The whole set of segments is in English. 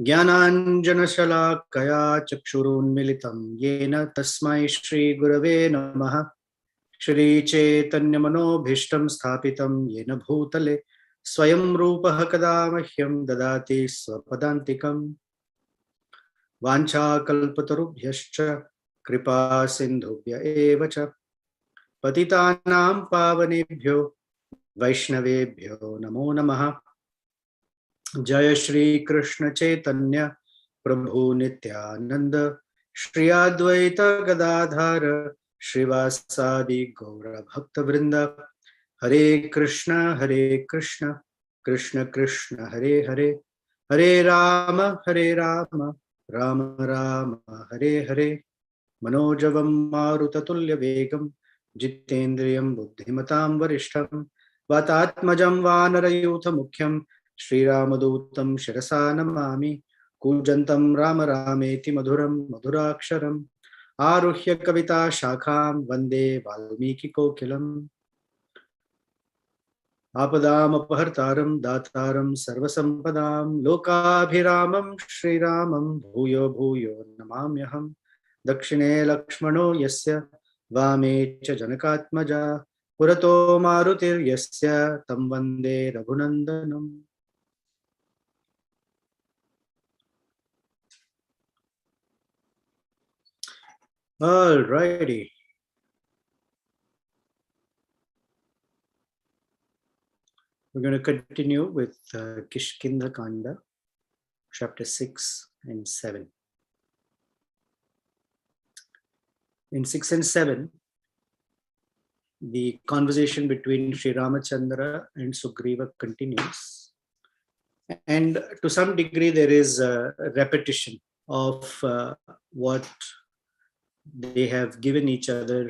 ज्ञानाञ्जनशलाकया चक्षुरुन्मिलितं येन तस्मै श्रीगुरवे नमः। श्रीचैतन्यमनोभीष्टं स्थापितं येन भूतले स्वयं रूपः कदा मह्यं ददाति स्वपदान्तिकम्। वाञ्छाकल्पतरुभ्यश्च कृपा सिन्धुभ्य एव च पतितानां पावनेभ्यो वैष्णवेभ्यो नमो नमः। जय श्री कृष्ण चैतन्य प्रभु नित्यानंद श्री अद्वैत गदाधर श्रीवासादि गौर भक्त वृंद। हरे कृष्ण कृष्ण कृष्ण हरे हरे, हरे राम राम राम हरे हरे। मनोजवं मारुततुल्यवेगं जितेन्द्रियं बुद्धिमतां वरिष्ठं वातात्मजं वानरयूथमुख्यं श्रीरामदूतं शिरसा नमामि। कूजन्तं राम रामेति मधुरं मधुराक्षरम् आरुह्य कविता शाखां वन्दे वाल्मीकिकोकिलम्। आपदामपहर्तारं दातारं सर्वसम्पदां लोकाभिरामं श्रीरामं भूयो भूयो नमाम्यहम्। दक्षिणे लक्ष्मणो यस्य वामे च जनकात्मजा पुरतो मारुतिर्यस्य तं वन्दे रघुनन्दनम्। All righty. We're going to continue with Kishkinda Kanda, chapter 6 and 7. In 6 and 7, the conversation between Sri Ramachandra and Sugriva continues. And to some degree, there is a repetition of what they have given each other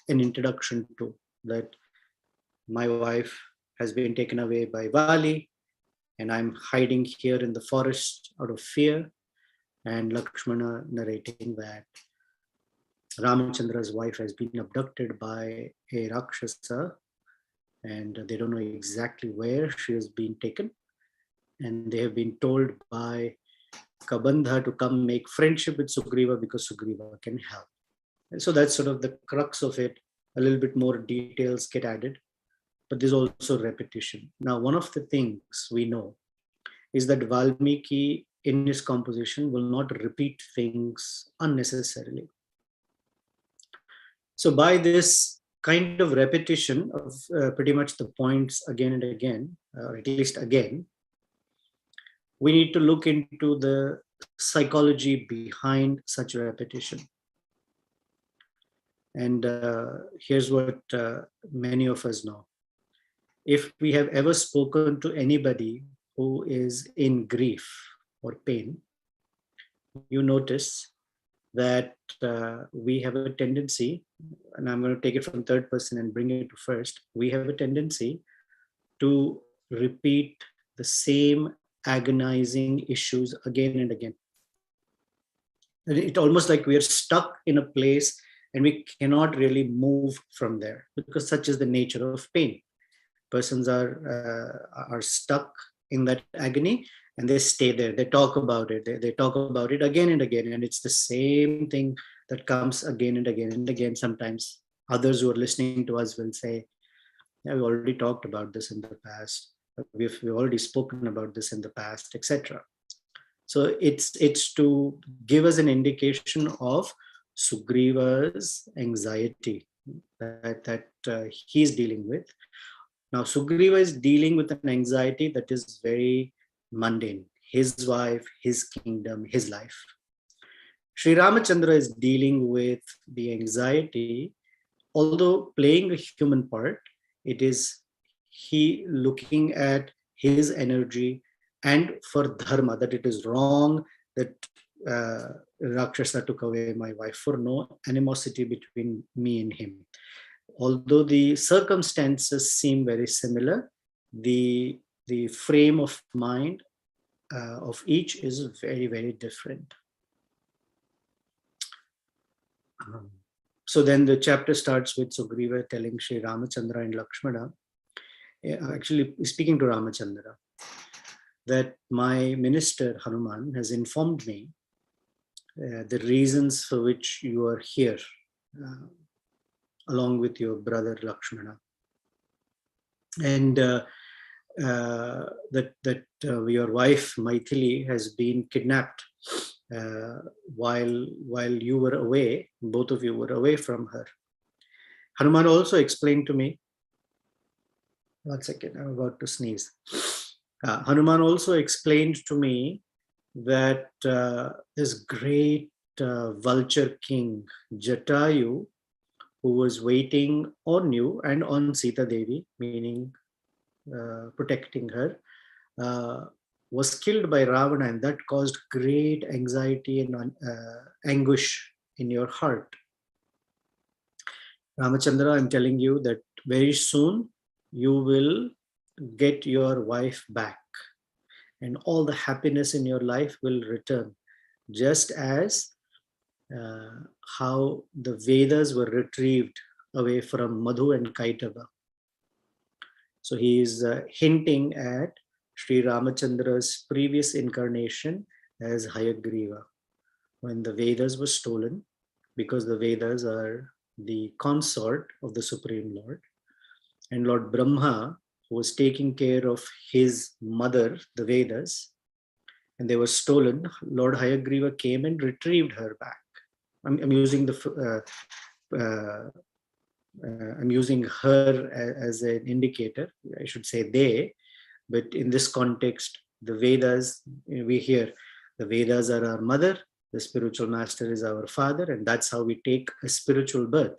an introduction to, that my wife has been taken away by Vali and I'm hiding here in the forest out of fear, and Lakshmana narrating that Ramachandra's wife has been abducted by a Rakshasa and they don't know exactly where she has been taken, and they have been told by Kabandha to come make friendship with Sugriva because Sugriva can help. And so that's sort of the crux of it. A little bit more details get added, but there's also repetition. Now, one of the things we know is that Valmiki in his composition will not repeat things unnecessarily. So by this kind of repetition of pretty much the points again and again, or at least again, we need to look into the psychology behind such repetition. And here's what many of us know. If we have ever spoken to anybody who is in grief or pain, you notice that we have a tendency, and I'm going to take it from third person and bring it to first, we have a tendency to repeat the same agonizing issues again and again. It's almost like we are stuck in a place and we cannot really move from there because such is the nature of pain. Persons are stuck in that agony and they stay there. They talk about it. They talk about it again and again. And it's the same thing that comes again and again and again. Sometimes others who are listening to us will say, yeah, we already talked about this in the past. We've already spoken about this in the past, etc. So it's to give us an indication of Sugriva's anxiety that he's dealing with. Now, Sugriva is dealing with an anxiety that is very mundane. His wife, his kingdom, his life. Sri Ramachandra is dealing with the anxiety, although playing a human part, it is he looking at his energy and for dharma, that it is wrong that Rakshasa took away my wife, for no animosity between me and him. Although the circumstances seem very similar, the frame of mind of each is very, very different. So then the chapter starts with Sugriva telling Sri Ramachandra and Lakshmana, actually speaking to Ramachandra, that my minister Hanuman has informed me the reasons for which you are here, along with your brother Lakshmana, and that your wife Maithili has been kidnapped while you were away. Both of you were away from her. Hanuman also explained to me. 1 second, I'm about to sneeze. Hanuman also explained to me that this great vulture king, Jatayu, who was waiting on you and on Sita Devi, meaning protecting her, was killed by Ravana, and that caused great anxiety and anguish in your heart. Ramachandra, I'm telling you that very soon you will get your wife back, and all the happiness in your life will return, just as how the Vedas were retrieved away from Madhu and Kaitava. So he is hinting at Sri Ramachandra's previous incarnation as Hayagriva, when the Vedas were stolen, because the Vedas are the consort of the Supreme Lord. And Lord Brahma, who was taking care of his mother, the Vedas, and they were stolen, Lord Hayagriva came and retrieved her back. I'm using I'm using her as an indicator. I should say they, but in this context, the Vedas, we hear the Vedas are our mother, the spiritual master is our father, and that's how we take a spiritual birth.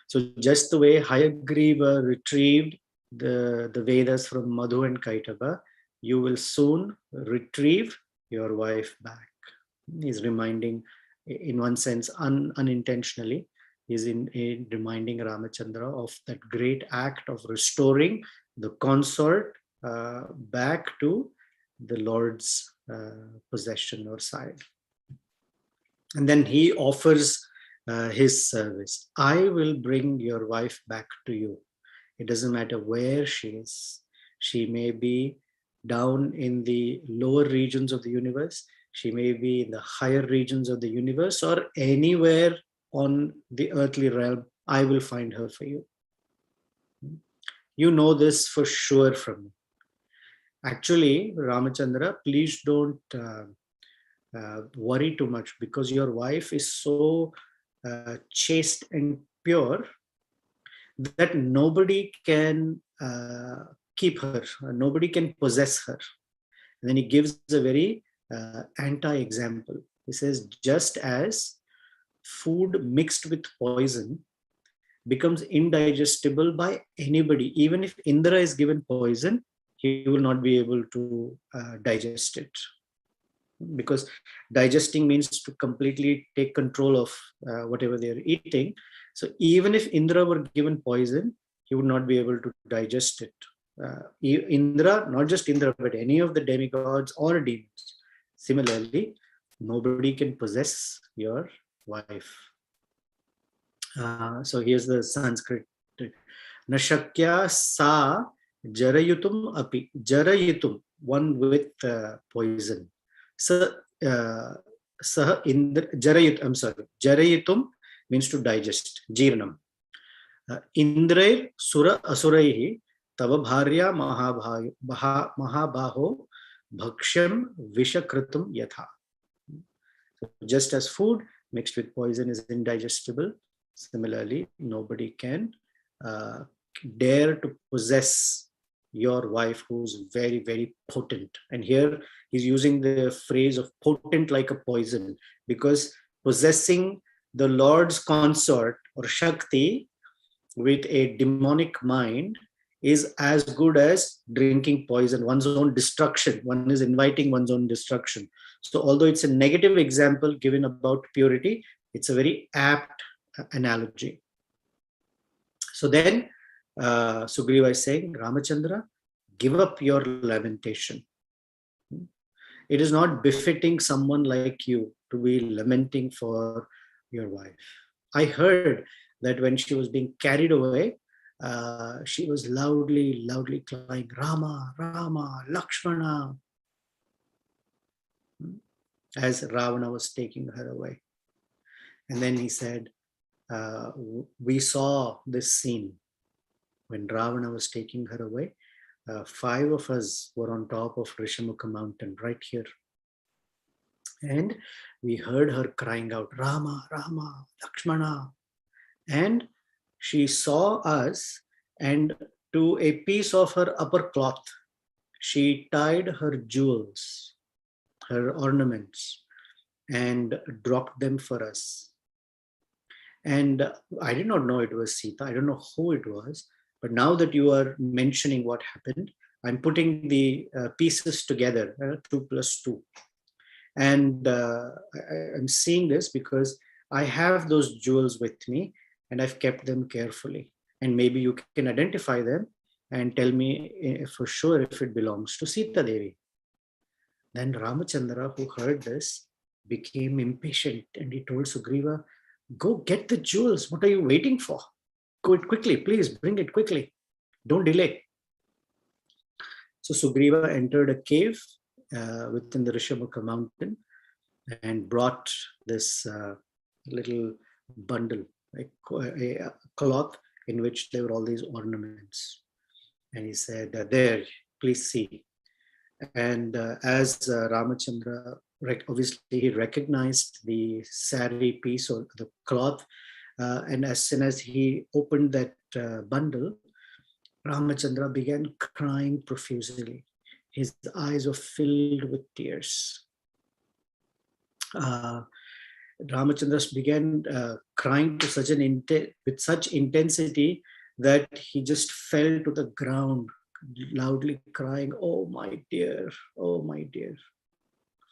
So just the way Hayagriva retrieved the Vedas from Madhu and Kaitava, you will soon retrieve your wife back. He's reminding, in one sense, unintentionally, is in reminding Ramachandra of that great act of restoring the consort back to the Lord's possession or side. And then he offers his service. I will bring your wife back to you. It doesn't matter where she is. She may be down in the lower regions of the universe. She may be in the higher regions of the universe, or anywhere on the earthly realm. I will find her for you. You know this for sure from me. Actually, Ramachandra, please don't worry too much, because your wife is so chaste and pure that nobody can keep her, nobody can possess her. And then he gives a very anti-example. He says, just as food mixed with poison becomes indigestible by anybody, even if Indra is given poison, he will not be able to digest it. Because digesting means to completely take control of whatever they are eating. So even if Indra were given poison, he would not be able to digest it. Indra, not just Indra, but any of the demigods or demons. Similarly, nobody can possess your wife. So here's the Sanskrit. Nashakya sa jarayutum api. Jarayutum, one with poison. Jarayitum means to digest, jirnam. Indrair sura asuraihi tava bharya mahabaho bhakshyam vishakritum yatha. So just as food mixed with poison is indigestible, similarly, nobody can dare to possess your wife, who's very, very potent. And here he's using the phrase of potent like a poison, because possessing the Lord's consort or Shakti with a demonic mind is as good as drinking poison, one's own destruction. One is inviting one's own destruction. So although it's a negative example given about purity, it's a very apt analogy. So then Sugriva is saying, Ramachandra, give up your lamentation. It is not befitting someone like you to be lamenting for your wife. I heard that when she was being carried away, she was loudly crying, Rama, Rama, Lakshmana. as Ravana was taking her away. And then he said, we saw this scene when Ravana was taking her away. 5 of us were on top of Rishamukha mountain right here. And we heard her crying out, Rama, Rama, Lakshmana. And she saw us, and to a piece of her upper cloth, she tied her jewels, her ornaments, and dropped them for us. And I did not know it was Sita. I don't know who it was. But now that you are mentioning what happened, I'm putting the pieces together, 2 plus 2. And I'm seeing this because I have those jewels with me and I've kept them carefully. And maybe you can identify them and tell me for sure if it belongs to Sita Devi. Then Ramachandra, who heard this, became impatient and he told Sugriva, go get the jewels. What are you waiting for? Go it quickly, please bring it quickly. Don't delay. So Sugriva entered a cave within the Rishabhaka mountain and brought this little bundle, a cloth in which there were all these ornaments. And he said, there, please see. And as Ramachandra, obviously he recognized the sari piece or the cloth. And as soon as he opened that bundle, Ramachandra began crying profusely. His eyes were filled with tears. Ramachandra began crying to with such intensity that he just fell to the ground, loudly crying, oh my dear,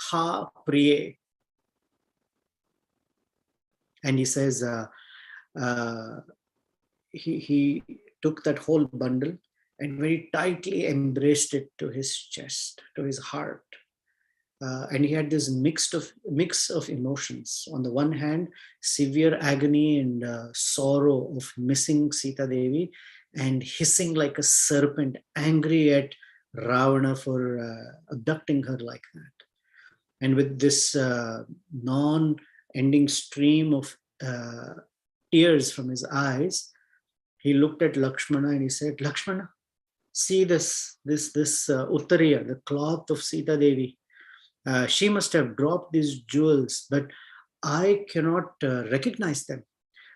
ha priye. And he says, he took that whole bundle and very tightly embraced it to his chest, to his heart. And he had this mix of emotions. On the one hand, severe agony and sorrow of missing Sita Devi and hissing like a serpent, angry at Ravana for abducting her like that. And with this non-ending stream of tears from his eyes, he looked at Lakshmana and he said, Lakshmana, see this Uttariya, the cloth of Sita Devi. She must have dropped these jewels, but I cannot recognize them.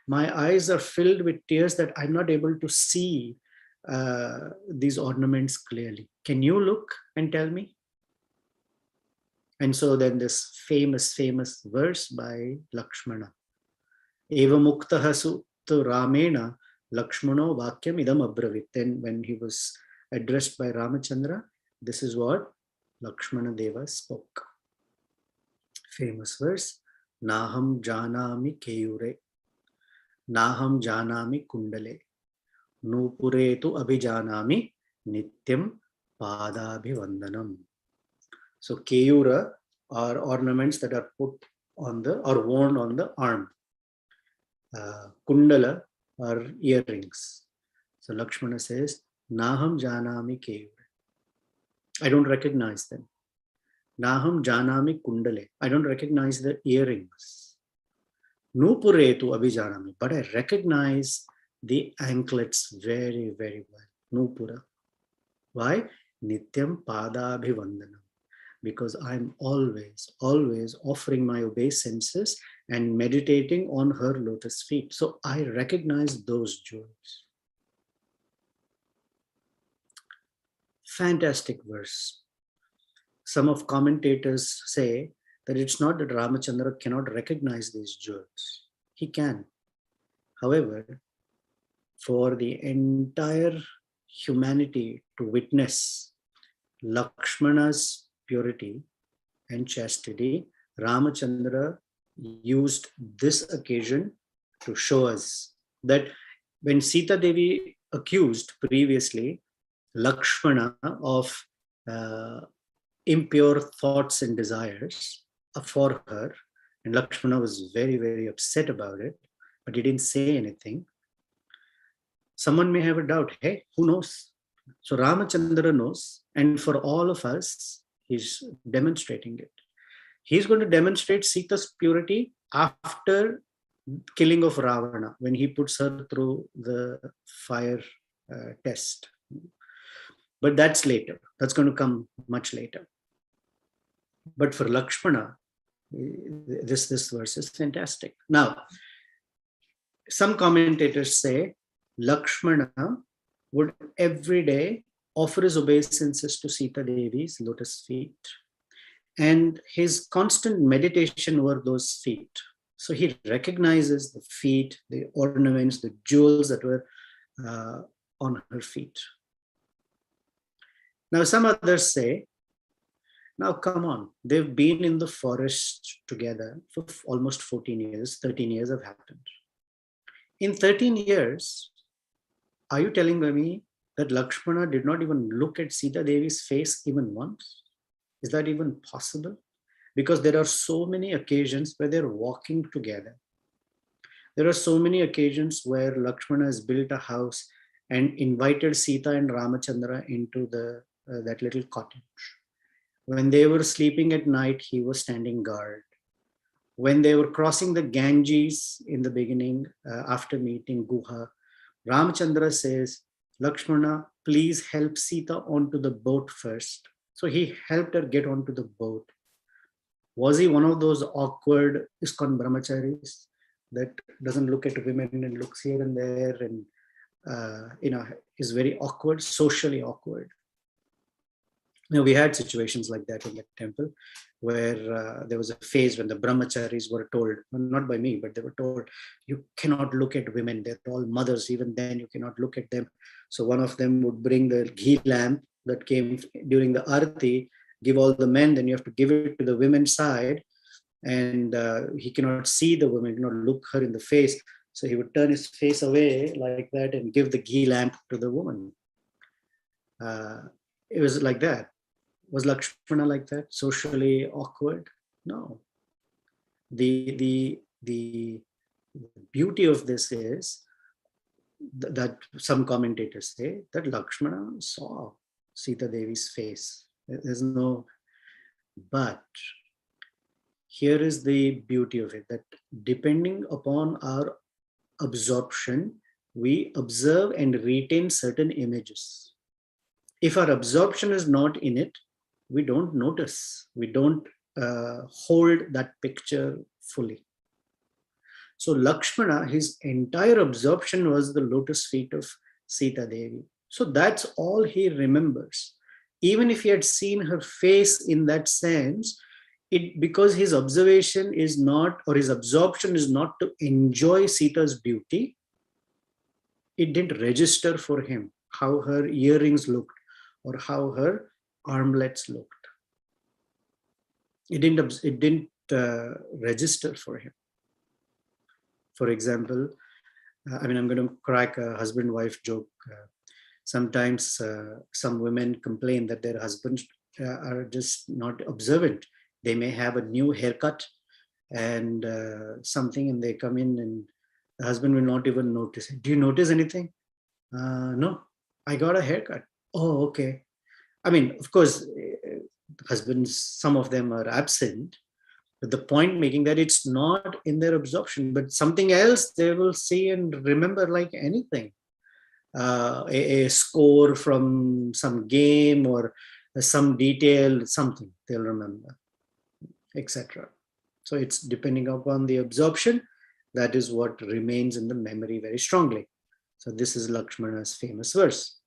My eyes are filled with tears that I'm not able to see these ornaments clearly. Can you look and tell me? And so then this famous verse by Lakshmana. Eva muktaha suttu ramena Lakshmano vakyam idam abravit. Then when he was addressed by Ramachandra, this is what Lakshmana Deva spoke. Famous verse. Naham janami keyure. Naham janami kundale. Nupure tu abhijanami nityam padabhivandanam. So keyura are ornaments that are put on or worn on the arm. Kundala are earrings. So Lakshmana says, Naham janami keyure. I don't recognize them. Naham janami kundale. I don't recognize the earrings. Nupure tu abhijanami. But I recognize the anklets very, very well. Nupura. Why? Nityam padabhivandanam. Because I'm always offering my obeisances and meditating on her lotus feet. So I recognize those jewels. Fantastic verse. Some of commentators say that it's not that Ramachandra cannot recognize these jewels. He can. However, for the entire humanity to witness Lakshmana's purity and chastity, Ramachandra used this occasion to show us that when Sita Devi accused previously Lakshmana of impure thoughts and desires for her, and Lakshmana was very, very upset about it, but he didn't say anything. Someone may have a doubt, hey, who knows? So Ramachandra knows, and for all of us, he's demonstrating it. He's going to demonstrate Sita's purity after killing of Ravana, when he puts her through the fire test. But that's later. That's going to come much later. But for Lakshmana, this verse is fantastic. Now, some commentators say Lakshmana would every day offer his obeisances to Sita Devi's lotus feet, and his constant meditation over those feet. So he recognizes the feet, the ornaments, the jewels that were on her feet. Now, some others say, now come on, they've been in the forest together for almost 14 years, 13 years have happened. In 13 years, are you telling me that Lakshmana did not even look at Sita Devi's face even once? Is that even possible? Because there are so many occasions where they're walking together. There are so many occasions where Lakshmana has built a house and invited Sita and Ramachandra into that little cottage. When they were sleeping at night, he was standing guard. When they were crossing the Ganges in the beginning, after meeting Guha, Ramachandra says, Lakshmana, please help Sita onto the boat first. So he helped her get onto the boat. Was he one of those awkward ISKCON brahmacharis that doesn't look at women and looks here and there and is very awkward, socially awkward? We had situations like that in the temple where there was a phase when the brahmacharis were told, not by me, but they were told, you cannot look at women. They're all mothers. Even then, you cannot look at them. So one of them would bring the ghee lamp that came during the arati, give all the men, then you have to give it to the women's side. And he cannot see the woman, cannot look her in the face. So he would turn his face away like that and give the ghee lamp to the woman. It was like that. Was Lakshmana like that? Socially awkward? No. The beauty of this is that some commentators say that Lakshmana saw Sita Devi's face. There's no but. Here is the beauty of it, that depending upon our absorption, we observe and retain certain images. If our absorption is not in it, we don't notice, we don't hold that picture fully. So Lakshmana, his entire absorption was the lotus feet of Sita Devi. So that's all he remembers. Even if he had seen her face in that sense, because his observation is not, or his absorption is not to enjoy Sita's beauty, it didn't register for him how her earrings looked or how her armlets looked. It didn't register for him. For example, I'm going to crack a husband-wife joke. Sometimes some women complain that their husbands are just not observant. They may have a new haircut and something, and they come in and the husband will not even notice. Do you notice anything? No, I got a haircut. Oh, okay. Of course, husbands, some of them are absent, but the point making that it's not in their absorption, but something else they will see and remember like anything. A score from some game or some detail, something they'll remember, etc. So it's depending upon the absorption, that is what remains in the memory very strongly. So this is Lakshmana's famous verse.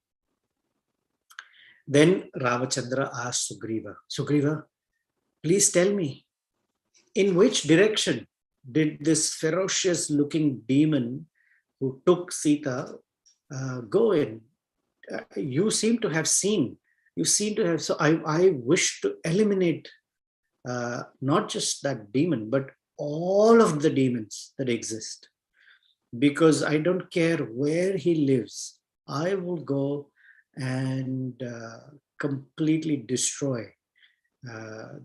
Then Ramachandra asked Sugriva, please tell me, in which direction did this ferocious looking demon who took Sita go in? You seem to have seen, so I wish to eliminate not just that demon, but all of the demons that exist. Because I don't care where he lives, I will go and completely destroy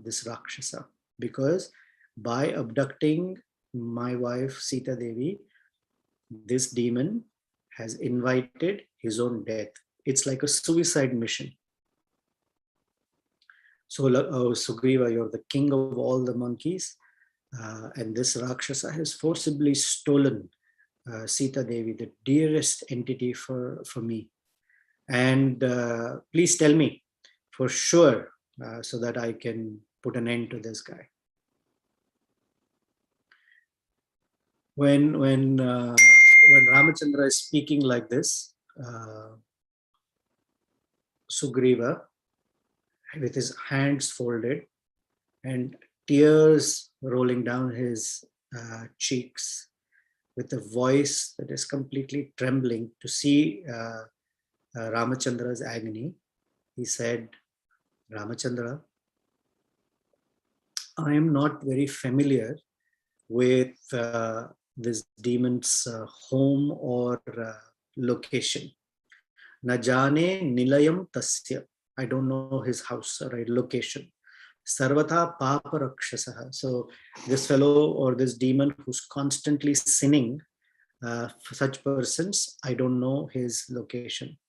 this Rakshasa. Because by abducting my wife Sita Devi, this demon has invited his own death. It's like a suicide mission. So, Sugriva, you're the king of all the monkeys, and this Rakshasa has forcibly stolen Sita Devi, the dearest entity for me. And please tell me for sure so that I can put an end to this guy. When Ramachandra is speaking like this, Sugriva, with his hands folded and tears rolling down his cheeks, with a voice that is completely trembling to see Ramachandra's agony, he said, Ramachandra, I am not very familiar with this demon's home or location. Na jane nilayam tasya. I don't know his house or location. Sarvata papa rakshasaha. So this fellow or this demon who's constantly sinning, for such persons, I don't know his location.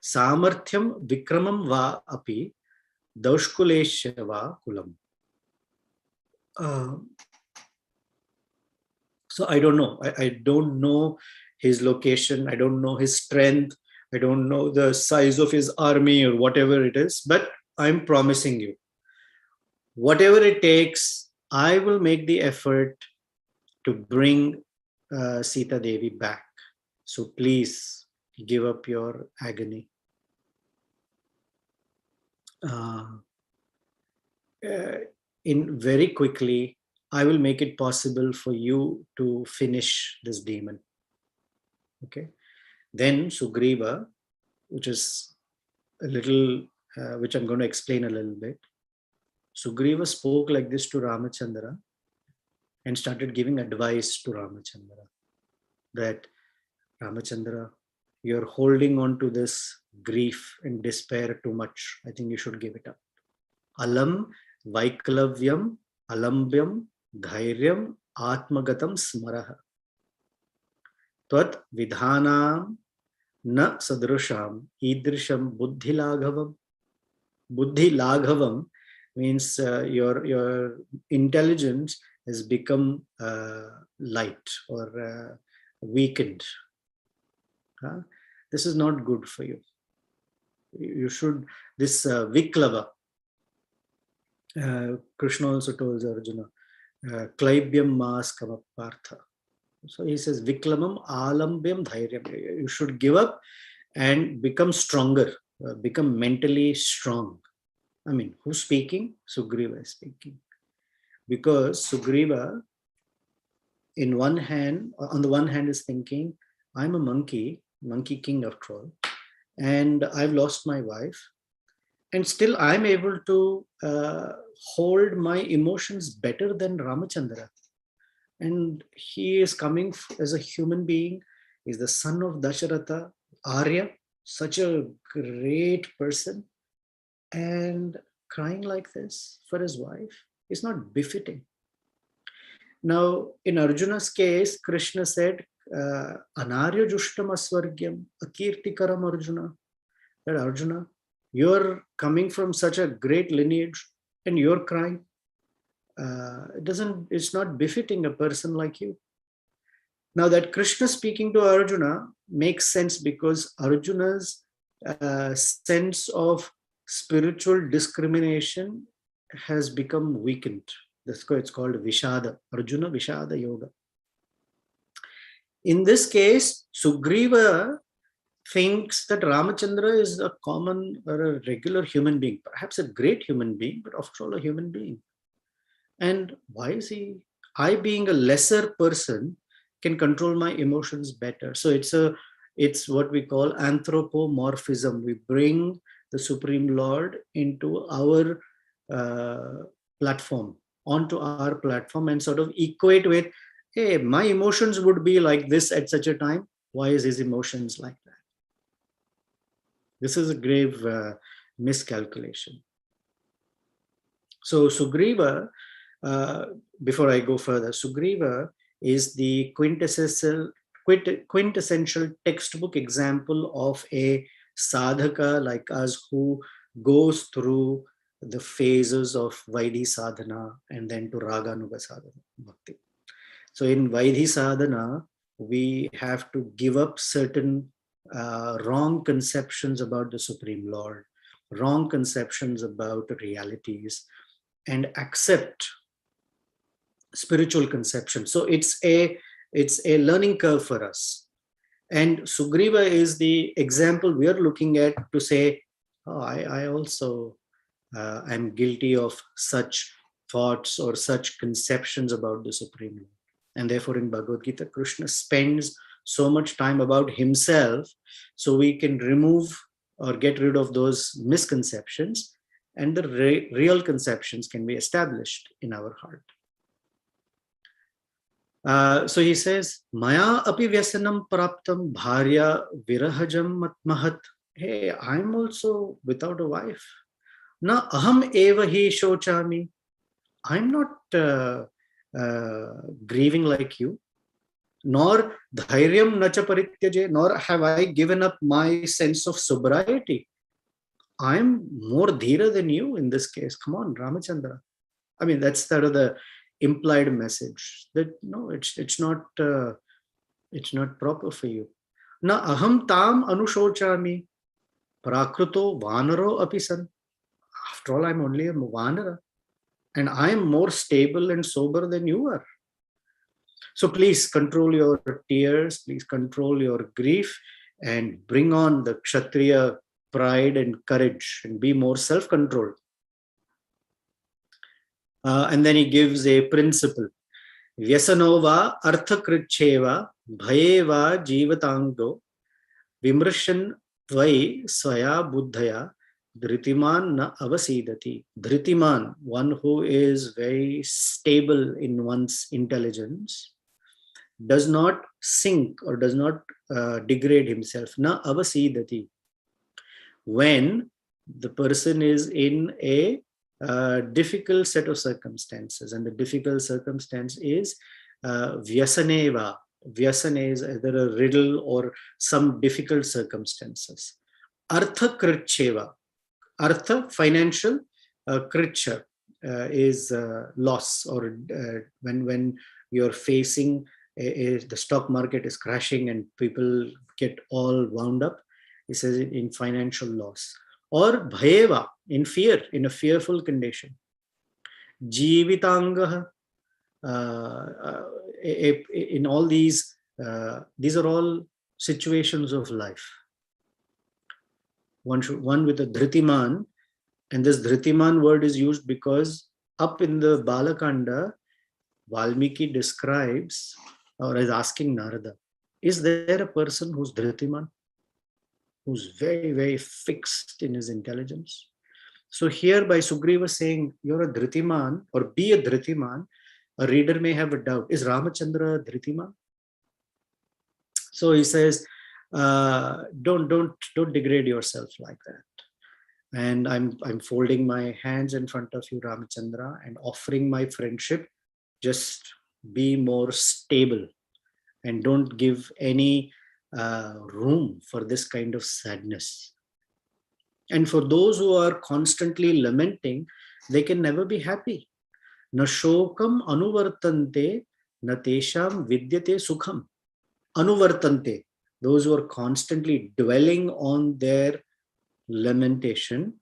Samarthyam vikramam va api daushkulesha va kulam. So I don't know. I don't know his location. I don't know his strength. I don't know the size of his army or whatever it is. But I'm promising you, whatever it takes, I will make the effort to bring Sita Devi back. So please give up your agony. In very quickly, I will make it possible for you to finish this demon. Okay. Then Sugriva, which is a little, which I'm going to explain a little bit. Sugriva spoke like this to Ramachandra and started giving advice to Ramachandra that Ramachandra, you're holding on to this grief and despair too much. I think you should give it up. Alam Vaiklavyam Alambyam Dhairyam Atmagatam Smaraha Tvat Vidhanam Na Sadrusham Idrisham Buddhi Laghavam. Buddhi Laghavam means your intelligence has become light or weakened. This is not good for you. You should, this Viklava, Krishna also told Arjuna, Klaibyam Maskama Partha. So he says, Viklamam Alambyam Dhairyam. You should give up and become stronger, become mentally strong. I mean, who's speaking? Sugriva is speaking. Because Sugriva, on the one hand is thinking, I'm a monkey king after all, and I've lost my wife, and still I'm able to hold my emotions better than Ramachandra. And he is coming as a human being. He's the son of Dasharatha, Arya, such a great person, and crying like this for his wife is not befitting. Now, in Arjuna's case, Krishna said, Anarya Jushtam Asvargyam, Akirtikaram Arjuna. That Arjuna, you're coming from such a great lineage and you're crying. It's not befitting a person like you. Now that Krishna speaking to Arjuna makes sense because Arjuna's sense of spiritual discrimination has become weakened. That's why it's called Vishada, Arjuna Vishada Yoga. In this case, Sugriva thinks that Ramachandra is a common or a regular human being, perhaps a great human being, but after all a human being. And why is I being a lesser person can control my emotions better. So it's what we call anthropomorphism. We bring the Supreme Lord into our platform, onto our platform, and sort of equate with, hey, my emotions would be like this at such a time. Why is his emotions like that? This is a grave miscalculation. So Sugriva, before I go further, Sugriva is the quintessential textbook example of a sadhaka like us who goes through the phases of Vaidhi sadhana and then to Raganuga sadhana bhakti. So in Vaidhi sadhana, we have to give up certain wrong conceptions about the Supreme Lord, wrong conceptions about realities, and accept spiritual conception. So it's a learning curve for us. And Sugriva is the example we are looking at to say, oh, I also am guilty of such thoughts or such conceptions about the Supreme Lord. And therefore in Bhagavad Gita, Krishna spends so much time about himself so we can remove or get rid of those misconceptions, and the real conceptions can be established in our heart. So he says, Maya api vyasanam praptam bharya virahajam mahat. Hey, I'm also without a wife. Na aham eva hi shochami. I'm not grieving like you. Nor dhairyam nacha parityaje. Nor have I given up my sense of sobriety. I'm more dhira than you in this case. Come on, Ramachandra. I mean, that's sort of the implied message that no, it's not proper for you. Na aham tam anushochami prakruto vanaro apisan. After all, I'm only a vanara, and I'm more stable and sober than you are. So please control your tears, please control your grief, and bring on the Kshatriya pride and courage, and be more self-controlled. And then he gives a principle. Vyasanova arthakritcheva bhayeva jivatango vimrshan vai swaya buddhaya dhritiman na avasidati. Dhritiman, one who is very stable in one's intelligence, does not sink or does not degrade himself. Na avasidati. When the person is in a difficult set of circumstances, and the difficult circumstance is vyasaneva. Vyasana is either a riddle or some difficult circumstances. Artha kritcheva. Artha, financial. Kritcha is loss, or when you're facing the stock market is crashing and people get all wound up. He says in financial loss. Or bhayeva, in fear, in a fearful condition. Jivitanga, in all these are all situations of life. One with a dhritiman, and this dhritiman word is used because up in the Balakanda, Valmiki describes or is asking Narada, is there a person who's dhritiman, who's very, very fixed in his intelligence? So here by Sugriva saying, you're a dhritiman or be a dhritiman, a reader may have a doubt. Is Ramachandra a dhritiman? So he says, don't degrade yourself like that. And I'm folding my hands in front of you, Ramachandra, and offering my friendship. Just be more stable and don't give any room for this kind of sadness. And for those who are constantly lamenting, they can never be happy. Na shokam anuvartante, na tesham vidyate sukham. Anuvartante, those who are constantly dwelling on their lamentation,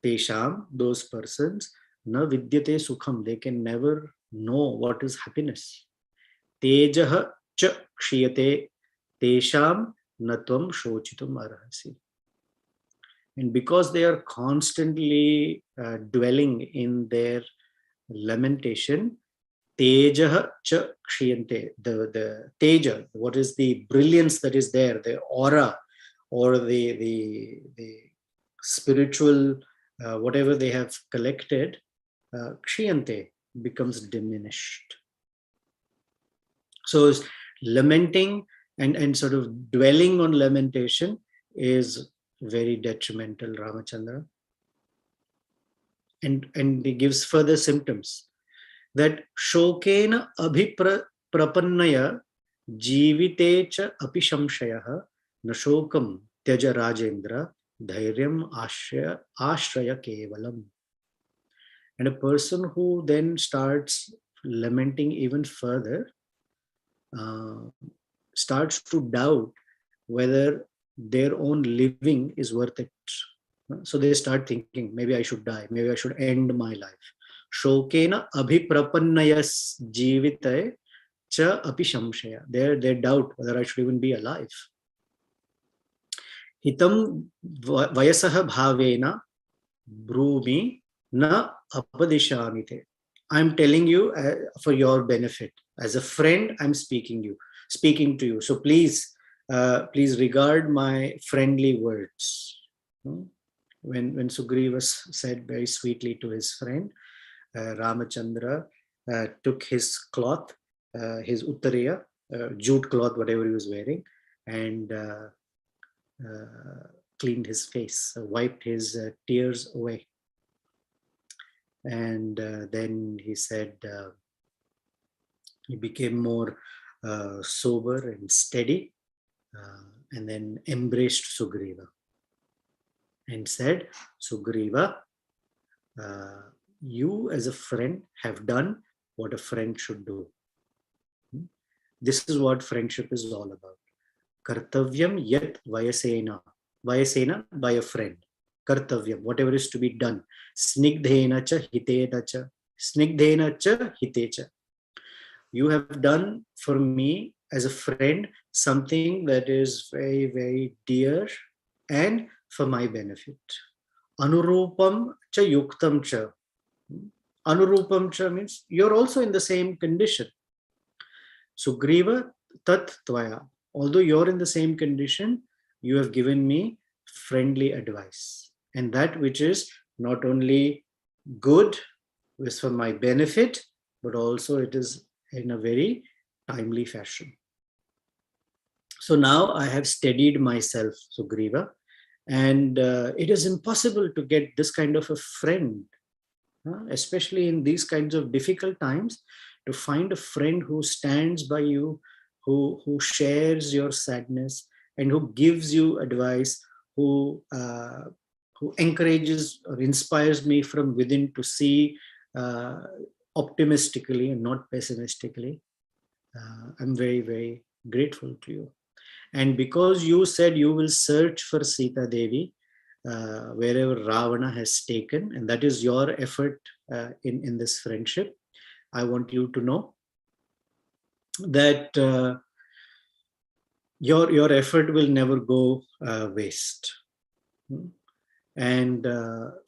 tesham, those persons, na vidyate sukham, they can never know what is happiness. Tejah cha kshiyate, tesham natvam shochitum arhasi. And because they are constantly dwelling in their lamentation, Teja cha kshiyante, the teja, what is the brilliance that is there, the aura or the spiritual, whatever they have collected, kshiyante, becomes diminished. So lamenting and sort of dwelling on lamentation is very detrimental, Ramachandra. And he gives further symptoms that shokena abhiprapannaya jivitecha apishamshaya nashokam tyaja rajendra dhairyam ashraya kevalam. And a person who then starts lamenting even further uh, starts to doubt whether their own living is worth it. So they start thinking, maybe I should die, maybe I should end my life. Shokena abhiprapannayas jivitaye cha api shamshaya. They doubt whether I should even be alive. Hitam vayasah bhavena brumi na apadishamite. I'm telling you for your benefit. As a friend, I'm speaking to you. So please regard my friendly words. When Sugriva said very sweetly to his friend, Ramachandra took his cloth, his uttariya, jute cloth, whatever he was wearing, and cleaned his face, wiped his tears away. And then he said he became more sober and steady, and then embraced Sugriva and said, Sugriva, you as a friend have done what a friend should do. This is what friendship is all about. Kartavyam yat vayasena. Vayasena, by a friend. Kartavyam, whatever is to be done. Snigdhena cha hitena cha. Snigdhena cha hitecha. You have done for me as a friend something that is very, very dear and for my benefit. Anurupam cha yuktam cha. Anurupam cha means you're also in the same condition. Sugriva tat tvaya. Although you're in the same condition, you have given me friendly advice. And that which is not only good, is for my benefit, but also it is in a very timely fashion. So now I have steadied myself, Sugriva, and it is impossible to get this kind of a friend, especially in these kinds of difficult times, to find a friend who stands by you, who shares your sadness, and who gives you advice, who encourages or inspires me from within to see optimistically and not pessimistically. I'm very, very grateful to you. And because you said you will search for Sita Devi wherever Ravana has taken, and that is your effort in this friendship, I want you to know that your effort will never go waste. And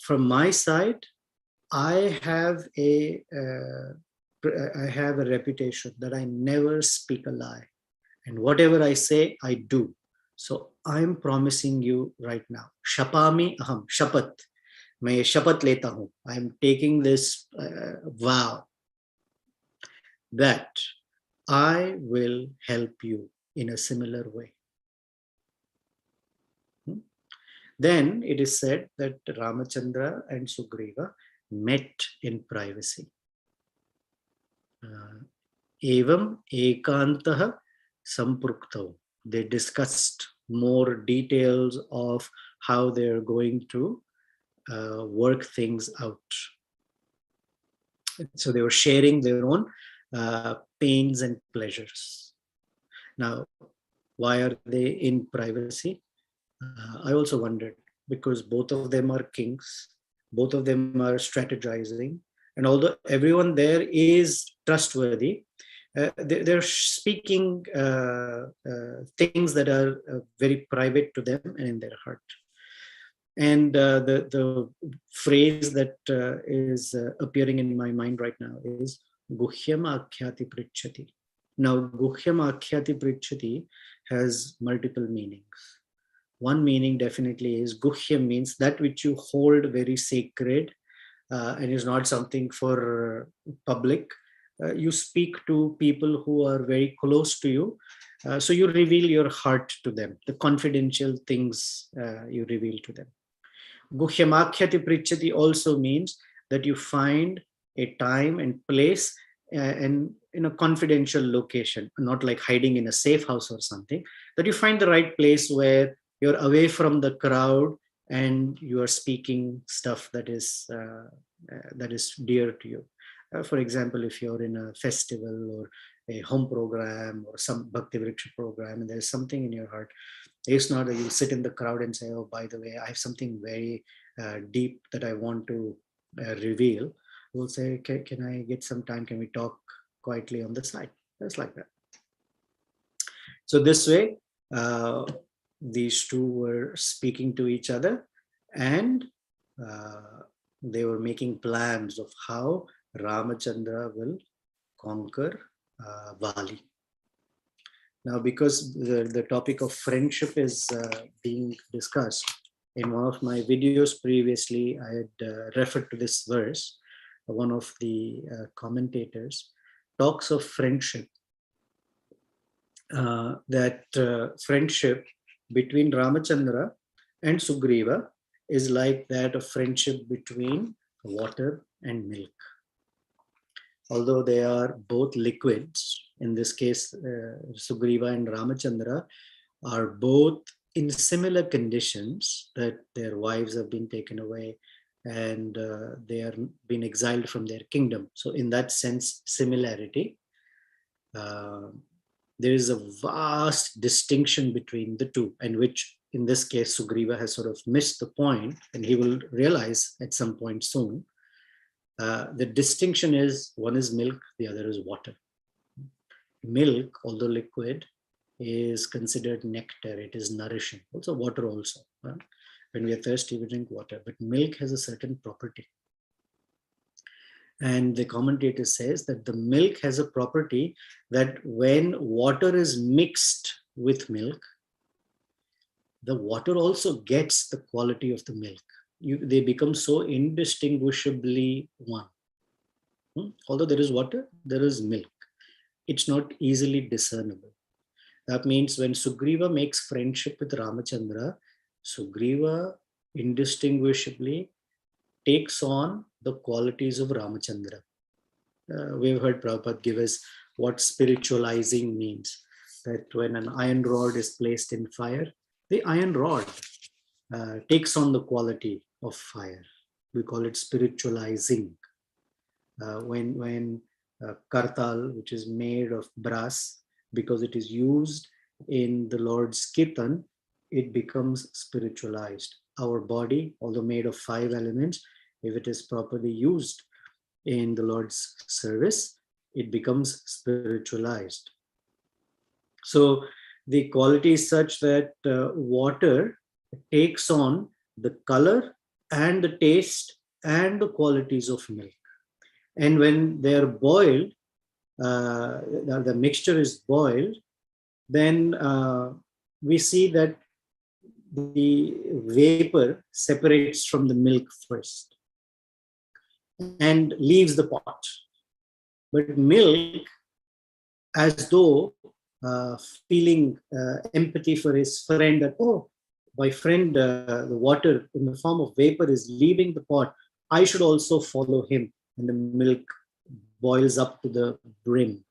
from my side, I have a reputation that I never speak a lie, and whatever I say, I do. So I'm promising you right now, Shapami aham, shapat. मैं शपथ लेता हूं. I am taking this vow that I will help you in a similar way. Then it is said that Ramachandra and Sugriva met in privacy. Evam ekantaha sampruktav. They discussed more details of how they are going to work things out. So they were sharing their own pains and pleasures. Now, why are they in privacy? I also wondered, because both of them are kings, both of them are strategizing, and although everyone there is trustworthy, they're speaking things that are very private to them and in their heart. And the phrase that is appearing in my mind right now is Guhyam Akhyati Prichati. Now, Guhyam Akhyati Prichati has multiple meanings. One meaning definitely is Guhyam means that which you hold very sacred and is not something for public. You speak to people who are very close to you. So you reveal your heart to them, the confidential things you reveal to them. Guhyamakhyati Prichati also means that you find a time and place and in a confidential location, not like hiding in a safe house or something, that you find the right place where you're away from the crowd and you are speaking stuff that is that is dear to you. For example, if you're in a festival or a home program or some Bhakti Vriksha program, and there's something in your heart, it's not that you sit in the crowd and say, oh, by the way, I have something very deep that I want to reveal. We'll say, can I get some time? Can we talk quietly on the side? Just like that. So this way, these two were speaking to each other, and they were making plans of how Ramachandra will conquer Vali. Now, because the topic of friendship is being discussed, in one of my videos previously, I had referred to this verse. One of the commentators talks of friendship, that friendship between Ramachandra and Sugriva is like that of friendship between water and milk. Although they are both liquids, in this case, Sugriva and Ramachandra are both in similar conditions, that their wives have been taken away and they are been exiled from their kingdom. So in that sense, similarity. There is a vast distinction between the two, and which in this case Sugriva has sort of missed the point, and he will realize at some point soon. The distinction is, one is milk, the other is water. Milk, although liquid, is considered nectar, it is nourishing. Also water also. When we are thirsty, we drink water, but milk has a certain property. And the commentator says that the milk has a property that when water is mixed with milk, the water also gets the quality of the milk. They become so indistinguishably one. Although there is water, there is milk. It's not easily discernible. That means when Sugriva makes friendship with Ramachandra, Sugriva indistinguishably takes on the qualities of Ramachandra. We've heard Prabhupada give us what spiritualizing means. That when an iron rod is placed in fire, the iron rod takes on the quality of fire. We call it spiritualizing. When kartal, which is made of brass, because it is used in the Lord's Kirtan, it becomes spiritualized. Our body, although made of 5 elements, if it is properly used in the Lord's service, it becomes spiritualized. So the quality is such that water takes on the color and the taste and the qualities of milk. And when they are boiled, the mixture is boiled, then we see that the vapor separates from the milk first and leaves the pot. But milk, as though feeling empathy for his friend, that, oh, my friend, the water in the form of vapor is leaving the pot, I should also follow him. And the milk boils up to the brim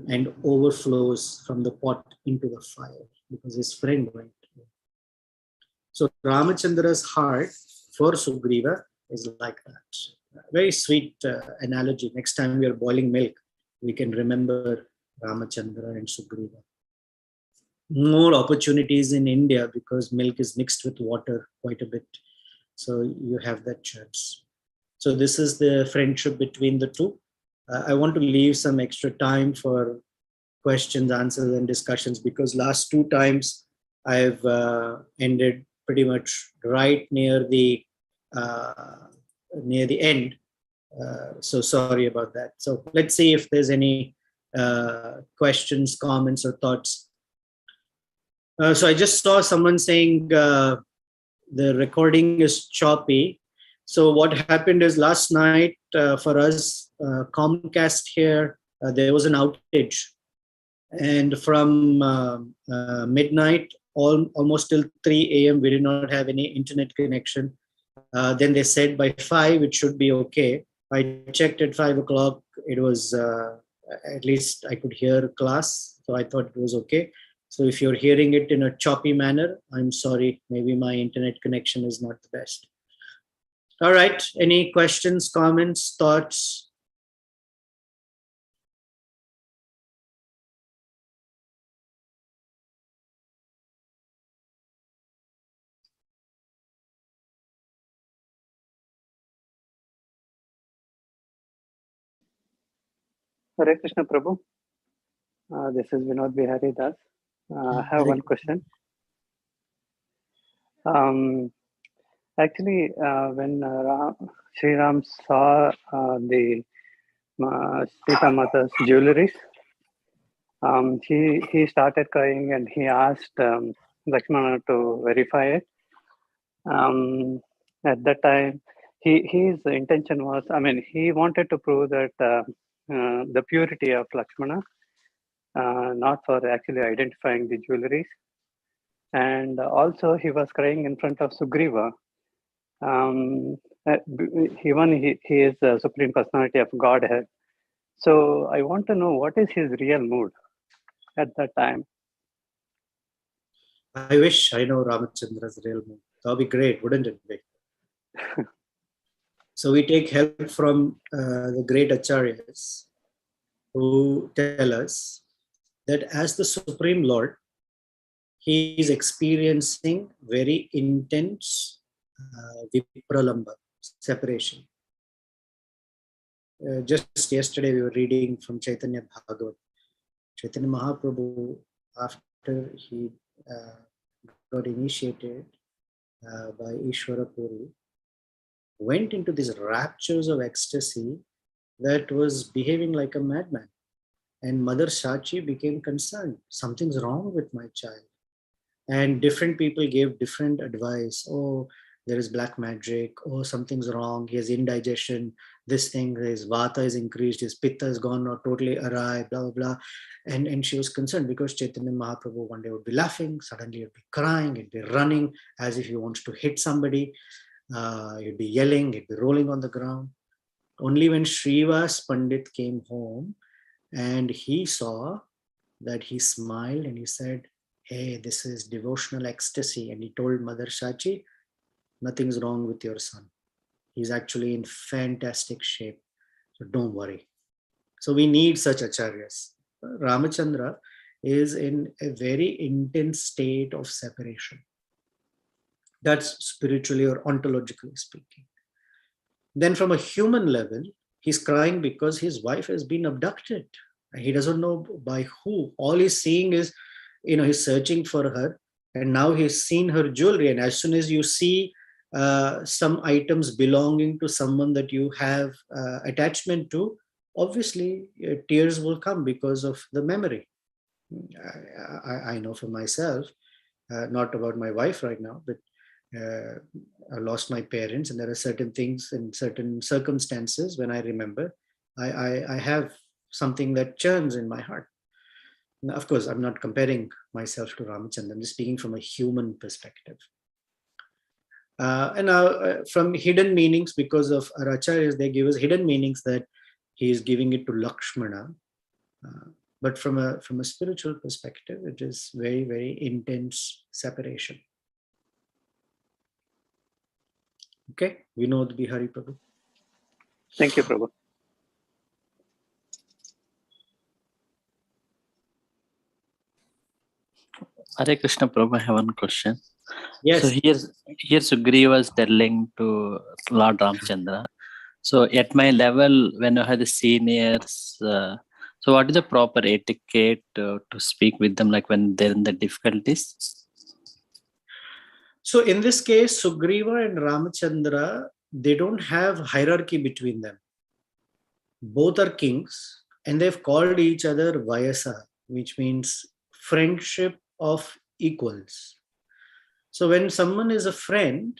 and overflows from the pot into the fire because his friend went. So Ramachandra's heart for Sugriva is like that. Very sweet analogy. Next time we are boiling milk, we can remember Ramachandra and Sugriva. More opportunities in India because milk is mixed with water quite a bit. So you have that chance. So this is the friendship between the two. I want to leave some extra time for questions, answers, and discussions, because last 2 times I've ended pretty much right near the end. So sorry about that. So let's see if there's any questions, comments, or thoughts. So I just saw someone saying the recording is choppy. So what happened is last night for us, Comcast here, there was an outage. And from midnight, almost till 3 a.m., we did not have any internet connection. Then they said by 5, it should be okay. I checked at 5 o'clock. It was, at least I could hear class. So I thought it was okay. So if you're hearing it in a choppy manner, I'm sorry. Maybe my internet connection is not the best. All right. Any questions, comments, thoughts? Hare Krishna Prabhu. This is Vinod Bihari Das. I have one question. Actually, when Sri Ram saw the Sita Mata's jewelries, he started crying and he asked Lakshmana to verify it. At that time, his intention was, I mean, he wanted to prove that the purity of Lakshmana, not for actually identifying the jewelries. And also, he was crying in front of Sugriva. He is the Supreme Personality of Godhead. So I want to know what is his real mood at that time. I wish I know Ramachandra's real mood. That would be great, wouldn't it be? So we take help from the great acharyas who tell us that as the Supreme Lord, he is experiencing very intense vipralamba, separation. Just yesterday we were reading from Chaitanya Bhagavat. Chaitanya Mahaprabhu, after he got initiated by Ishvara Puri, went into these raptures of ecstasy that was behaving like a madman. And Mother Shachi became concerned. Something's wrong with my child. And different people gave different advice. Oh, there is black magic. Oh, something's wrong. He has indigestion. This thing, his vata is increased. His pitta has gone or totally awry, blah, blah, blah. And she was concerned because Chaitanya Mahaprabhu one day would be laughing. Suddenly he'd be crying. He'd be running as if he wants to hit somebody. He'd be yelling. He'd be rolling on the ground. Only when Srivas Pandit came home and he saw that, he smiled and he said, hey, this is devotional ecstasy. And he told Mother Shachi, nothing's wrong with your son. He's actually in fantastic shape. So don't worry. So we need such acharyas. Ramachandra is in a very intense state of separation. That's spiritually or ontologically speaking. Then from a human level, he's crying because his wife has been abducted. He doesn't know by who. All he's seeing is, he's searching for her, and now he's seen her jewelry. And as soon as you see some items belonging to someone that you have attachment to, obviously tears will come because of the memory. I know for myself, not about my wife right now, but I lost my parents, and there are certain things in certain circumstances when I remember, I have something that churns in my heart. Now, of course, I'm not comparing myself to Ramachandra. I'm just speaking from a human perspective. And now from hidden meanings, because of our acharyas, they give us hidden meanings that he is giving it to Lakshmana. But from a spiritual perspective, it is very, very intense separation. Okay, Vinod Bihari Prabhu. Thank you, Prabhu. Hare Krishna Prabhu, I have one question. Yes. So here Sugriva was telling to Lord Ramchandra. So at my level, when I had the seniors, so what is the proper etiquette to speak with them, like when they're in the difficulties? So in this case, Sugriva and Ramachandra, they don't have hierarchy between them. Both are kings, and they've called each other Vayasa, which means friendship of equals. So when someone is a friend,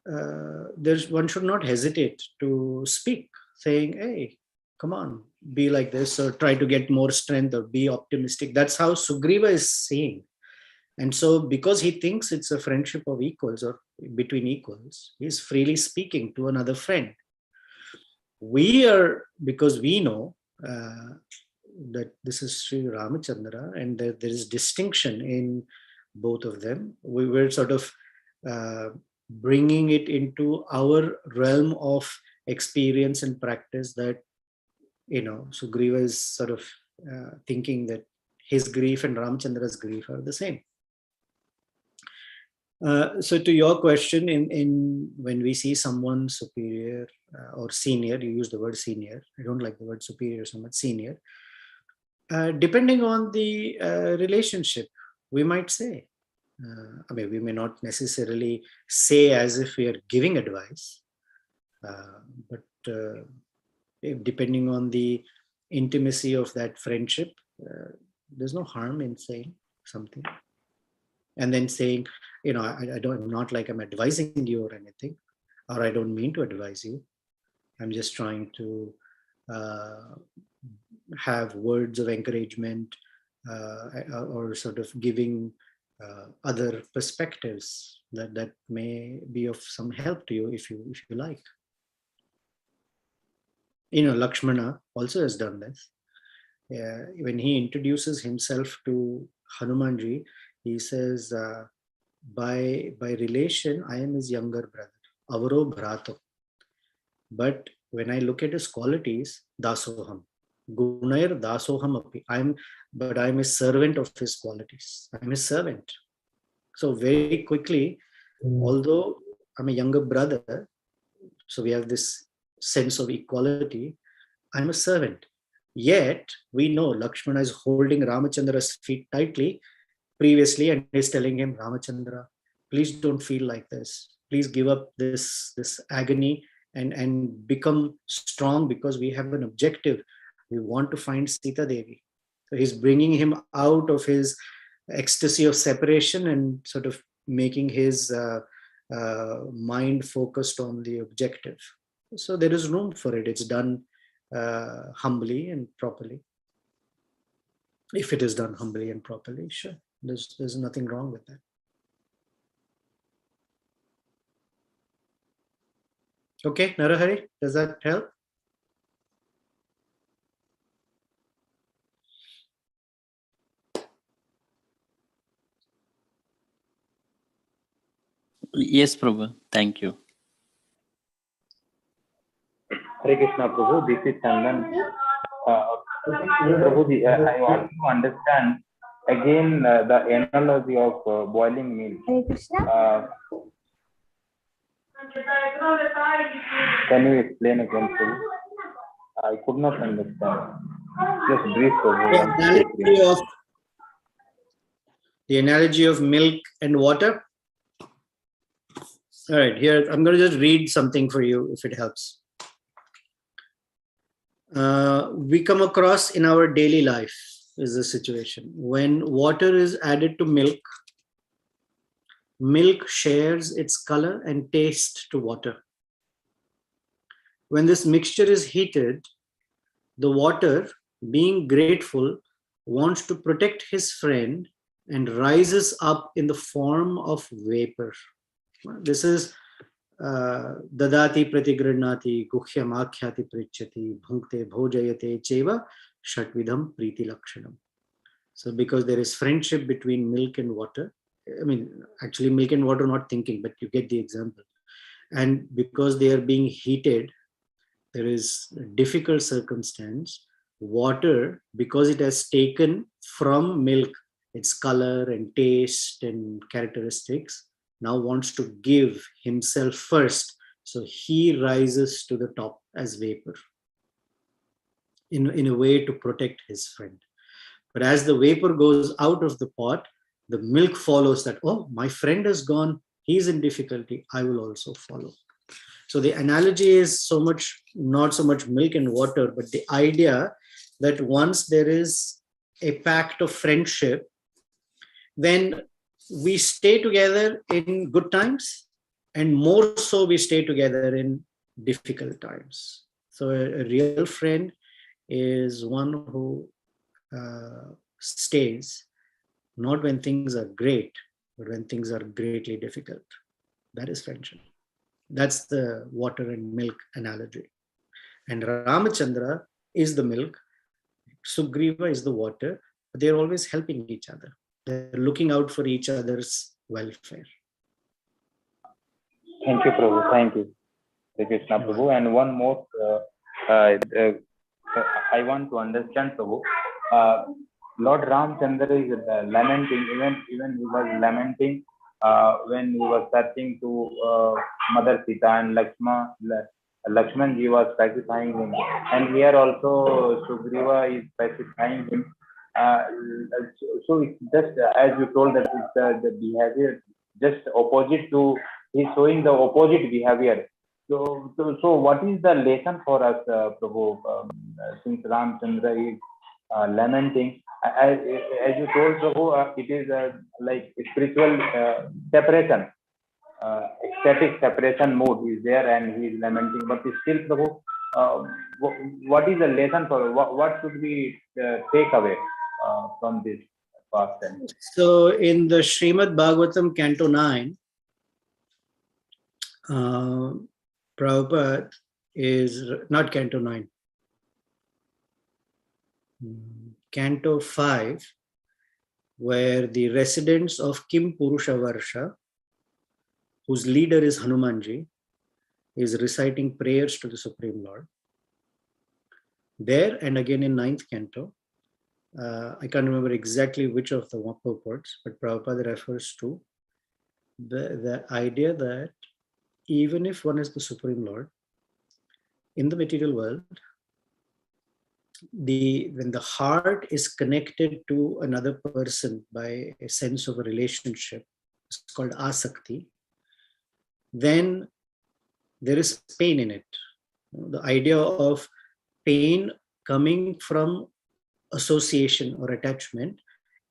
one should not hesitate to speak, saying, hey, come on, be like this, or try to get more strength, or be optimistic. That's how Sugriva is saying. And so because he thinks it's a friendship of equals or between equals, he's freely speaking to another friend. We are, because we know that this is Sri Ramachandra and there is distinction in both of them, we were sort of bringing it into our realm of experience and practice, that, Sugriva is sort of thinking that his grief and Ramachandra's grief are the same. So to your question, in when we see someone superior or senior, you use the word senior. I don't like the word superior so much, senior. Depending on the relationship, we might say, we may not necessarily say as if we are giving advice, but depending on the intimacy of that friendship, there's no harm in saying something. And then saying, I'm not like I'm advising you or anything, or I don't mean to advise you. I'm just trying to have words of encouragement or sort of giving other perspectives that may be of some help to you if you like. Lakshmana also has done this. When he introduces himself to Hanumanji, he says, by relation, I am his younger brother, Avaro Bhrato. But when I look at his qualities, Dasoham. Gunair Dasoham Api. I'm a servant of his qualities. I'm his servant. So very quickly, although I'm a younger brother, so we have this sense of equality, I'm a servant. Yet we know Lakshmana is holding Ramachandra's feet tightly previously and is telling him, Ramachandra, please don't feel like this. Please give up this agony and become strong, because we have an objective. We want to find Sita Devi. So he's bringing him out of his ecstasy of separation and sort of making his mind focused on the objective. So there is room for it. It's done humbly and properly. If it is done humbly and properly, sure. There's nothing wrong with that. Okay, Narahari, does that help? Yes, Prabhu. Thank you. Hare Krishna, Prabhu. This is Chandan. Prabhuji, I want to understand again the analogy of boiling milk. Hare Krishna. Can you explain again, Prabhu? I could not understand. Just brief, Prabhu. The analogy of milk and water. All right, here I'm going to just read something for you if it helps. We come across in our daily life is the situation when water is added to milk. Milk shares its color and taste to water. When this mixture is heated, the water, being grateful, wants to protect his friend and rises up in the form of vapor. This is dadati pratigranati guhyam akhyati prichati bhunkte bhojayate cheva shatvidham priti lakshanam. So because there is friendship between milk and water, actually milk and water, not thinking, but you get the example. And because they are being heated, there is a difficult circumstance. Water, because it has taken from milk its color and taste and characteristics, now wants to give himself first. So he rises to the top as vapor in a way to protect his friend. But as the vapor goes out of the pot, the milk follows that, oh, my friend is gone, he's in difficulty, I will also follow. So the analogy is not so much milk and water, but the idea that once there is a pact of friendship, then we stay together in good times, and more so we stay together in difficult times. So a real friend is one who stays not when things are great, but when things are greatly difficult. That is friendship. That's the water and milk analogy. And Ramachandra is the milk, Sugriva is the water, but they're always helping each other. They're looking out for each other's welfare. Thank you, Prabhu. Thank you, Hare Krishna, Prabhu. And one more, I want to understand, Prabhu. Lord Ramchandra is lamenting, even he was lamenting when he was searching to Mother Sita, and Lakshman ji was pacifying him. And here also Sugriva is pacifying him. So it's just as you told that it's the behavior just opposite to, he's showing the opposite behavior. So what is the lesson for us, Prabhu, since Ramchandra is lamenting? As you told, Prabhu, it is like spiritual separation, ecstatic separation mood is there, and he is lamenting. But still, Prabhu, what is the lesson for? What should we take away from this past tense? So in the Srimad Bhagavatam, Canto 9, Prabhupada is not Canto 9, Canto 5, where the residents of Kim Purusha Varsha, whose leader is Hanumanji, is reciting prayers to the Supreme Lord. There, and again in 9th Canto, I can't remember exactly which of the purports, but Prabhupada refers to the idea that even if one is the Supreme Lord, in the material world, when the heart is connected to another person by a sense of a relationship, it's called asakti, then there is pain in it. The idea of pain coming from association or attachment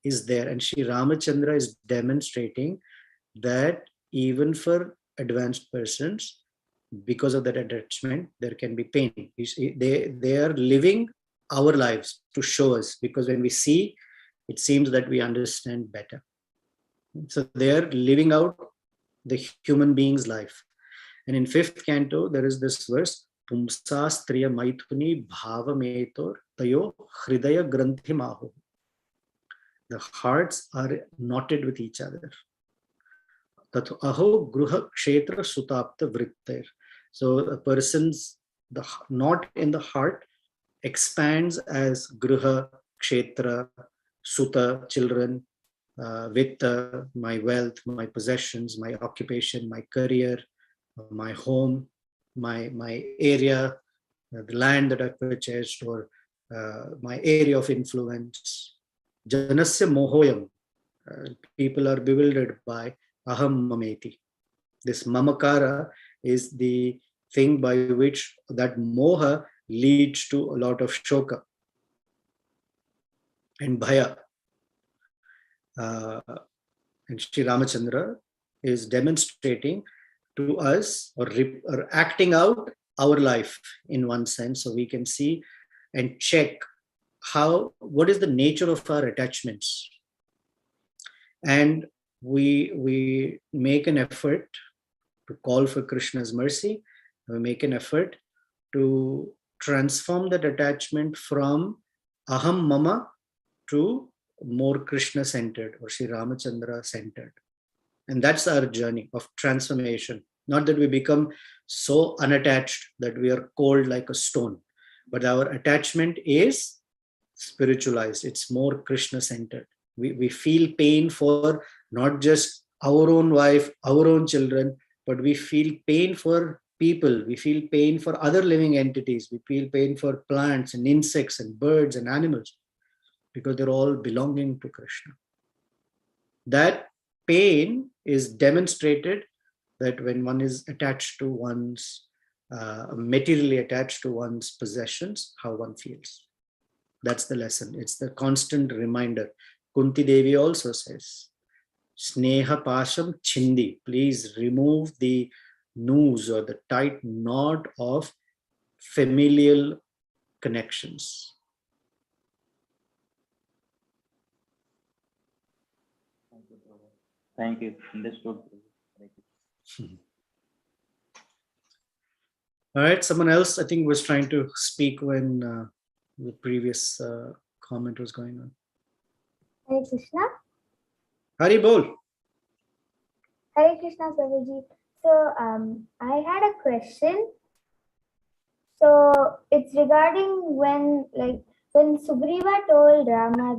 is there. And Sri Ramachandra is demonstrating that even for advanced persons, because of that attachment, there can be pain. They are living our lives to show us, because when we see, it seems that we understand better. So they are living out the human being's life. And in 5th Canto, there is this verse, Pumsastriya Maithuni Bhavametor Tayo Hridaya Granthi Mahu. The hearts are knotted with each other. Tato Aho Gruha Kshetra Sutapta Vritter. So a person's the knot in the heart expands as Gruha, Kshetra, Suta, children, Vitta, my wealth, my possessions, my occupation, my career, my home, my area, the land that I purchased, or my area of influence. Janasya mohoyam. People are bewildered by aham mameti. This mamakara is the thing by which that moha leads to a lot of shoka and bhaya. And Sri Ramachandra is demonstrating to us or acting out our life in one sense, so we can see and check what is the nature of our attachments. And we make an effort to call for Krishna's mercy. We make an effort to transform that attachment from aham mama to more Krishna centered or Sri Ramachandra centered. And that's our journey of transformation. Not that we become so unattached that we are cold like a stone, but our attachment is spiritualized. It's more Krishna centered. We feel pain for not just our own wife, our own children, but we feel pain for people. We feel pain for other living entities. We feel pain for plants and insects and birds and animals, because they're all belonging to Krishna. That pain is demonstrated that when one is attached to one's, materially attached to one's possessions, how one feels. That's the lesson. It's the constant reminder. Kunti Devi also says, Sneha Pasham Chindi, please remove the noose or the tight knot of familial connections. Thank you. Understood. All right, someone else I think was trying to speak when the previous comment was going on. Hare Krishna. Hari Bol. Hare Krishna, Prabhuji. So I had a question. So it's regarding when Sugriva told Rama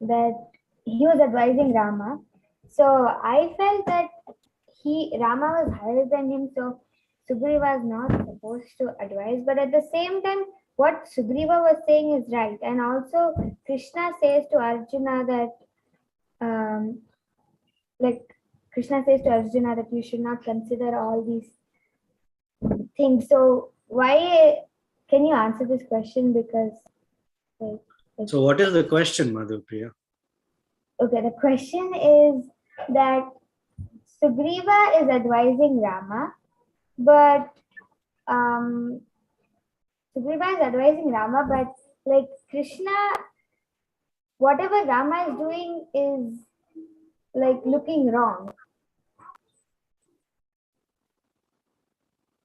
that he was advising Rama. So I felt that Rama was higher than him, so Sugriva is not supposed to advise. But at the same time, what Sugriva was saying is right. And also Krishna says to Arjuna that like Krishna says to Arjuna that you should not consider all these things. So why can you answer this question? Because So what is the question, Madhupriya? okay, the question is that Sugriva is advising Rama, but Sugriva is advising Rama, but like Krishna, whatever Rama is doing is like looking wrong.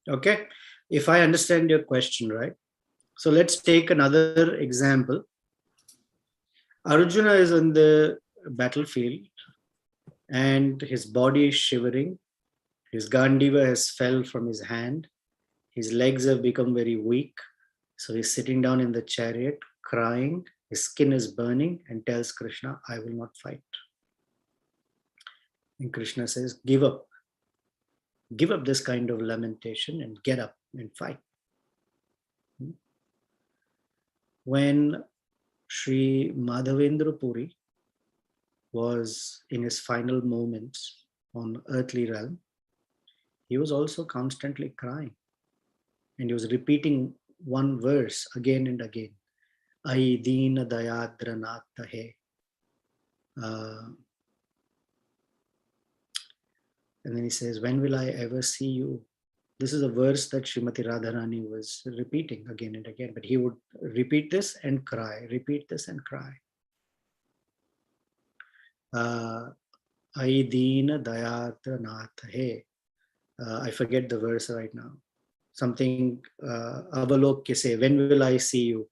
Okay, if I understand your question right, so let's take another example. Arjuna is on the battlefield and his body is shivering. His Gandiva has fell from his hand. His legs have become very weak. So he's sitting down in the chariot, crying. His skin is burning and tells Krishna, I will not fight. And Krishna says, give up. Give up this kind of lamentation and get up and fight. When Sri Madhavendra Puri was in his final moments on earthly realm, he was also constantly crying. And he was repeating one verse again and again. Ai Deena Dayadra Natha Hai. And then he says, when will I ever see you? This is a verse that Srimati Radharani was repeating again and again, but he would repeat this and cry, repeat this and cry. Ai Deena Dayadra Natha Hai. I forget the verse right now. Something Avalok ke se, when will I see you?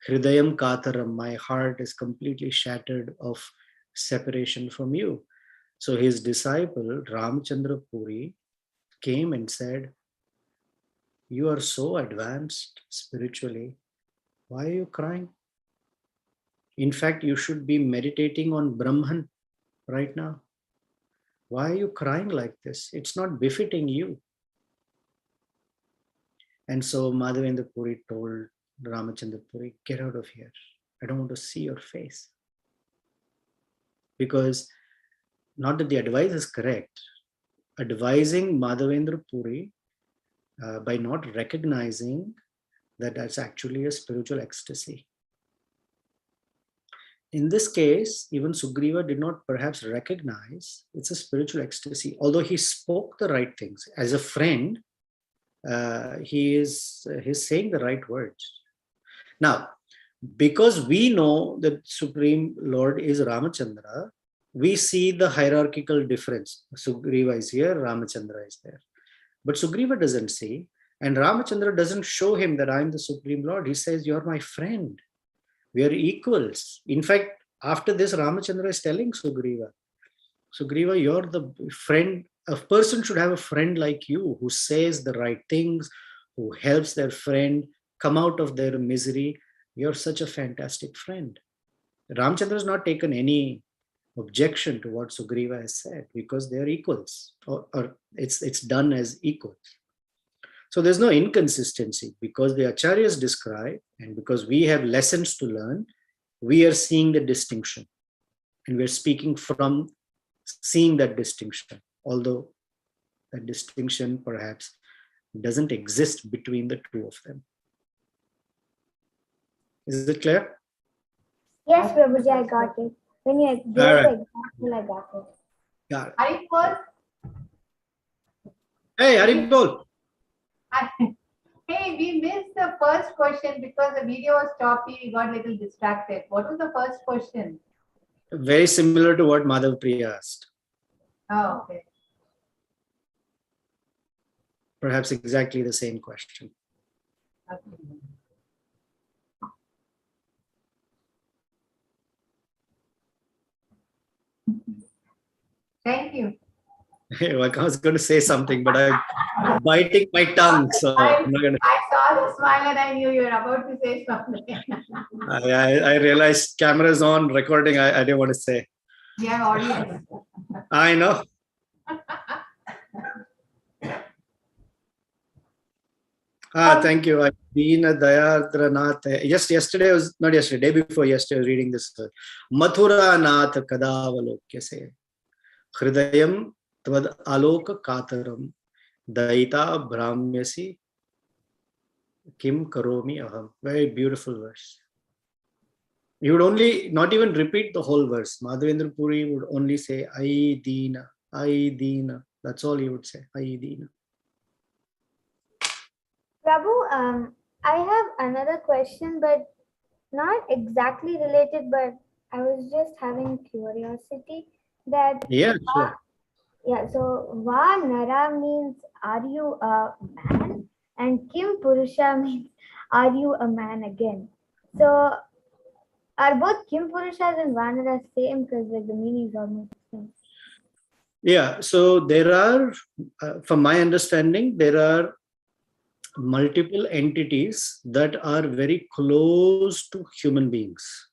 Hridayam Kataram, my heart is completely shattered of separation from you. So his disciple Ramchandra Puri came and said, you are so advanced spiritually. Why are you crying? In fact, you should be meditating on Brahman right now. Why are you crying like this? It's not befitting you. And so Madhavendra Puri told Ramachandra Puri, get out of here. I don't want to see your face. Because not that the advice is correct, advising Madhavendra Puri by not recognizing that that's actually a spiritual ecstasy. In this case, even Sugriva did not perhaps recognize it's a spiritual ecstasy, although he spoke the right things. As a friend, he's saying the right words. Now, because we know that Supreme Lord is Ramachandra, we see the hierarchical difference. Sugriva is here, Ramachandra is there. But Sugriva doesn't see, and Ramachandra doesn't show him that I'm the Supreme Lord. He says, you're my friend. We are equals. In fact, after this, Ramachandra is telling Sugriva, Sugriva, you're the friend. A person should have a friend like you who says the right things, who helps their friend come out of their misery. You're such a fantastic friend. Ramachandra has not taken any objection to what Sugriva has said because they are equals, or it's done as equals. So there's no inconsistency because the acharyas describe, and because we have lessons to learn, we are seeing the distinction, and we're speaking from seeing that distinction, although that distinction perhaps doesn't exist between the two of them. Is it clear? Yes, Prabhuji, I got it. When you gave the example, I got it. Got it. Haripol. Hey, Haripol. Hey, we missed the first question because the video was choppy. We got a little distracted. What was the first question? Very similar to what Madhav Priya asked. Oh, okay. Perhaps exactly the same question. Okay. Thank you. I was going to say something, but I'm biting my tongue, so I'm not going to. I saw the smile and I knew you were about to say something. I realized camera's on, recording. I didn't want to say. We have audience. I know. Thank you. Deena Dayadranath. Just yesterday was not yesterday, day before yesterday, I was reading this. Mathura Nath Kadavalokyase. Hridayam Tvad Aloka Kataram. Daita Brahmyasi Kim Karomi Aham. Very beautiful verse. You would only not even repeat the whole verse. Madhavendra Puri would only say Ai Deena, Ai Deena. That's all he would say. Ai Deena. Prabhu, I have another question, but not exactly related, but I was just having curiosity that Yeah, sure. yeah, so Va Nara means are you a man? And Kim Purusha means are you a man again? So are both Kim Purushas and Va Nara same? Because like the meaning is almost the same. Yeah, so there are, from my understanding, there are multiple entities that are very close to human beings.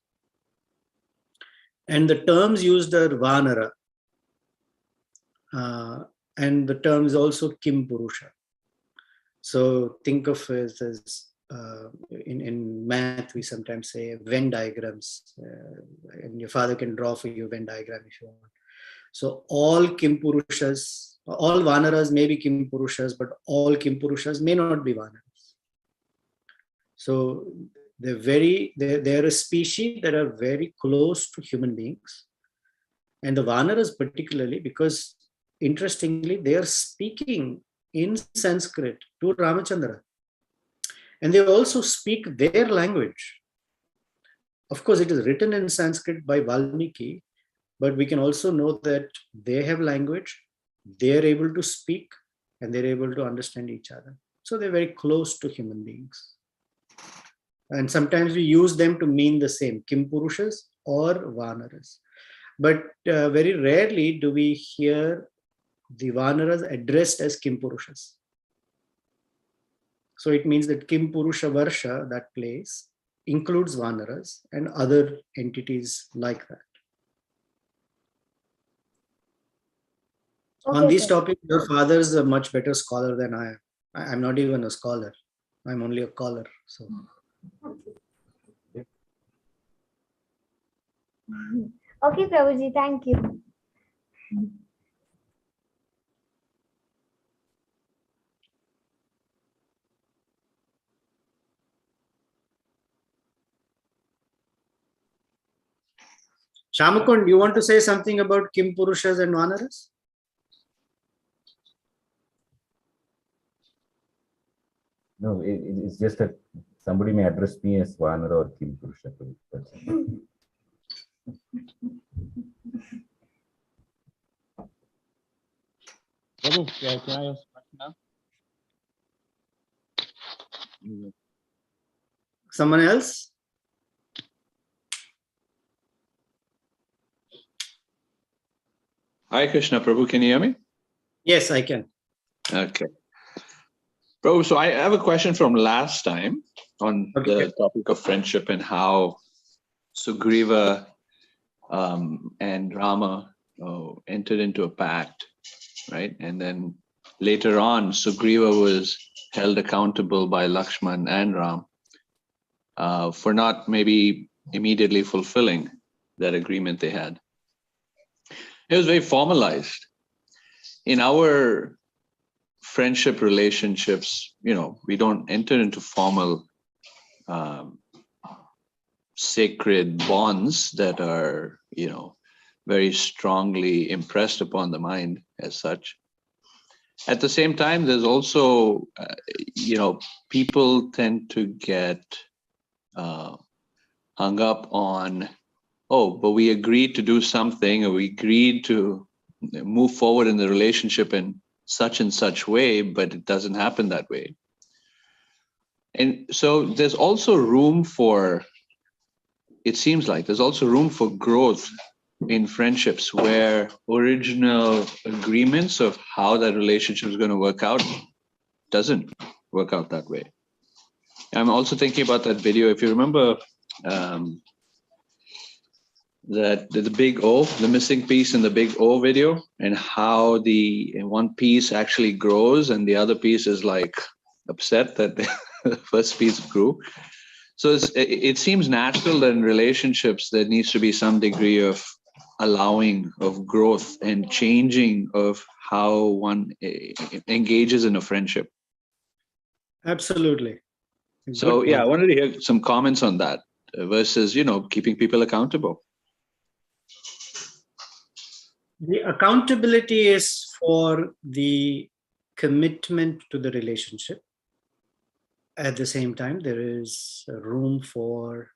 And the terms used are Vanara. And the term is also Kim Purusha. So think of it as in math, we sometimes say Venn diagrams. And your father can draw for you a Venn diagram if you want. So all Kim Purushas, all Vanaras may be Kim Purushas, but all Kim Purushas may not be Vanaras. So they're a species that are very close to human beings. And the Vanaras particularly, because interestingly, they are speaking in Sanskrit to Ramachandra. And they also speak their language. Of course, it is written in Sanskrit by Valmiki, but we can also know that they have language, they're able to speak, and they're able to understand each other. So they're very close to human beings. And sometimes we use them to mean the same, Kim Purushas or Vanaras. But very rarely do we hear the Vanaras addressed as Kim Purushas. So it means that Kim Purusha Varsha, that place, includes Vanaras and other entities like that. Okay, On these sir. topics, your father is a much better scholar than I am. I'm not even a scholar. I'm only a caller. So. Okay, Prabhuji, thank you. Shamakund, do you want to say something about Kim Purushas and Vanaras? No, it's just that somebody may address me as Vanara or Kim Purusha. That's it. Prabhu, can I ask a question now? Someone else? Hi, Krishna Prabhu. Can you hear me? Yes, I can. Okay. Prabhu, so I have a question from last time on the topic of friendship and how Sugriva and Rama entered into a pact, right? And then later on, Sugriva was held accountable by Lakshman and Ram for not maybe immediately fulfilling that agreement they had. It was very formalized. In our friendship relationships, we don't enter into formal sacred bonds that are, very strongly impressed upon the mind as such. At the same time, there's also, people tend to get hung up on, but we agreed to do something, or we agreed to move forward in the relationship in such and such way, but it doesn't happen that way. And so there's also room for, it seems like there's also room for growth in friendships where original agreements of how that relationship is going to work out doesn't work out that way. I'm also thinking about that video. If you remember that the big O, the missing piece in the big O video, and how the one piece actually grows and the other piece is like upset that the first piece grew. So it seems natural that in relationships there needs to be some degree of allowing of growth and changing of how one engages in a friendship. Absolutely. So yeah, I wanted to hear some comments on that versus, keeping people accountable. The accountability is for the commitment to the relationship. At the same time, there is room for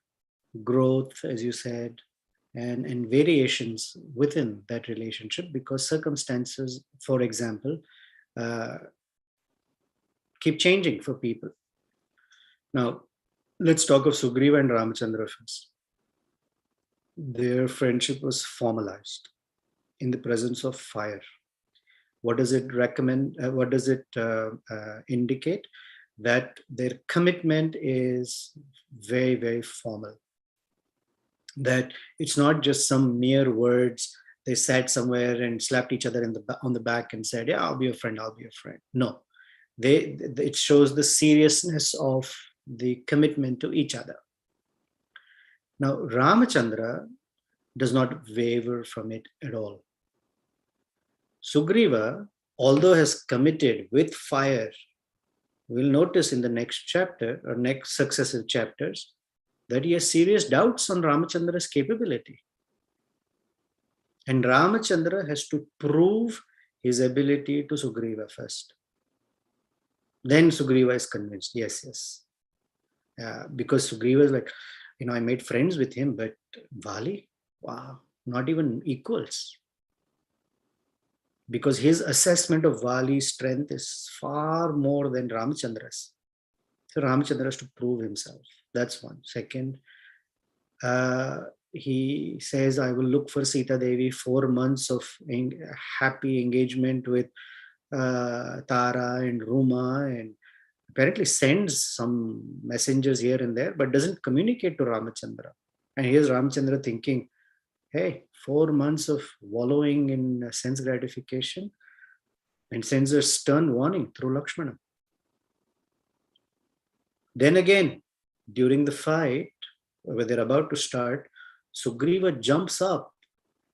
growth, as you said, and variations within that relationship, because circumstances, for example, keep changing for people. Now, let's talk of Sugriva and Ramachandra first. Their friendship was formalized in the presence of fire. What does it recommend? What does it indicate? That their commitment is very, very formal. That it's not just some mere words. They sat somewhere and slapped each other on the back and said, "Yeah, I'll be your friend. I'll be your friend." No, it shows the seriousness of the commitment to each other. Now, Ramachandra does not waver from it at all. Sugriva, although has committed with fire, we'll notice in the next chapter or next successive chapters that he has serious doubts on Ramachandra's capability. And Ramachandra has to prove his ability to Sugriva first. Then Sugriva is convinced, yes. Because Sugriva is like, I made friends with him, but Vali, wow, not even equals. Because his assessment of Vali's strength is far more than Ramachandra's. So Ramachandra has to prove himself. That's one. Second, he says, I will look for Sita Devi, 4 months of happy engagement with Tara and Rama, and apparently sends some messengers here and there, but doesn't communicate to Ramachandra. And here's Ramachandra thinking, hey, 4 months of wallowing in sense gratification, and sends a stern warning through Lakshmana. Then again, during the fight, where they're about to start, Sugriva jumps up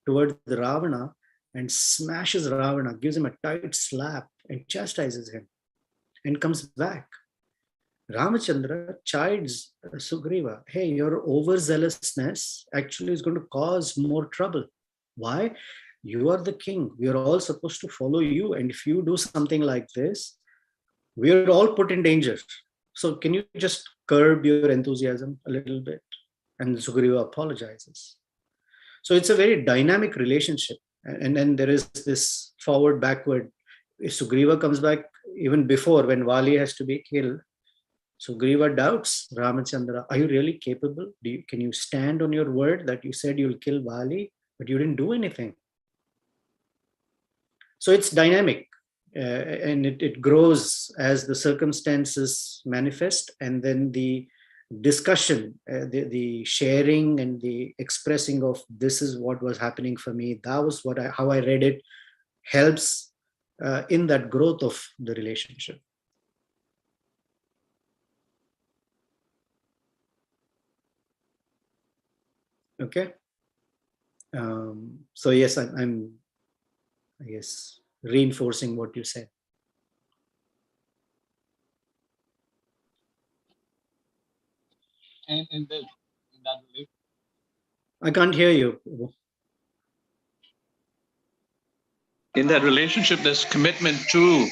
towards the Ravana and smashes Ravana, gives him a tight slap and chastises him, and comes back. Ramachandra chides Sugriva, hey, your overzealousness actually is going to cause more trouble. Why? You are the king. We are all supposed to follow you. And if you do something like this, we are all put in danger. So can you just curb your enthusiasm a little bit? And Sugriva apologizes. So it's a very dynamic relationship. And then there is this forward, backward. If Sugriva comes back even before, when Vali has to be killed, Sugriva doubts Ramachandra. Are you really capable? Can you stand on your word that you said you'll kill Vali, but you didn't do anything? So it's dynamic, and it grows as the circumstances manifest, and then the discussion, the sharing and the expressing of this is what was happening for me, that was how I read it, helps in that growth of the relationship. Okay. So yes, I'm I guess reinforcing what you said. In that relationship, I can't hear you. In that relationship, there's commitment to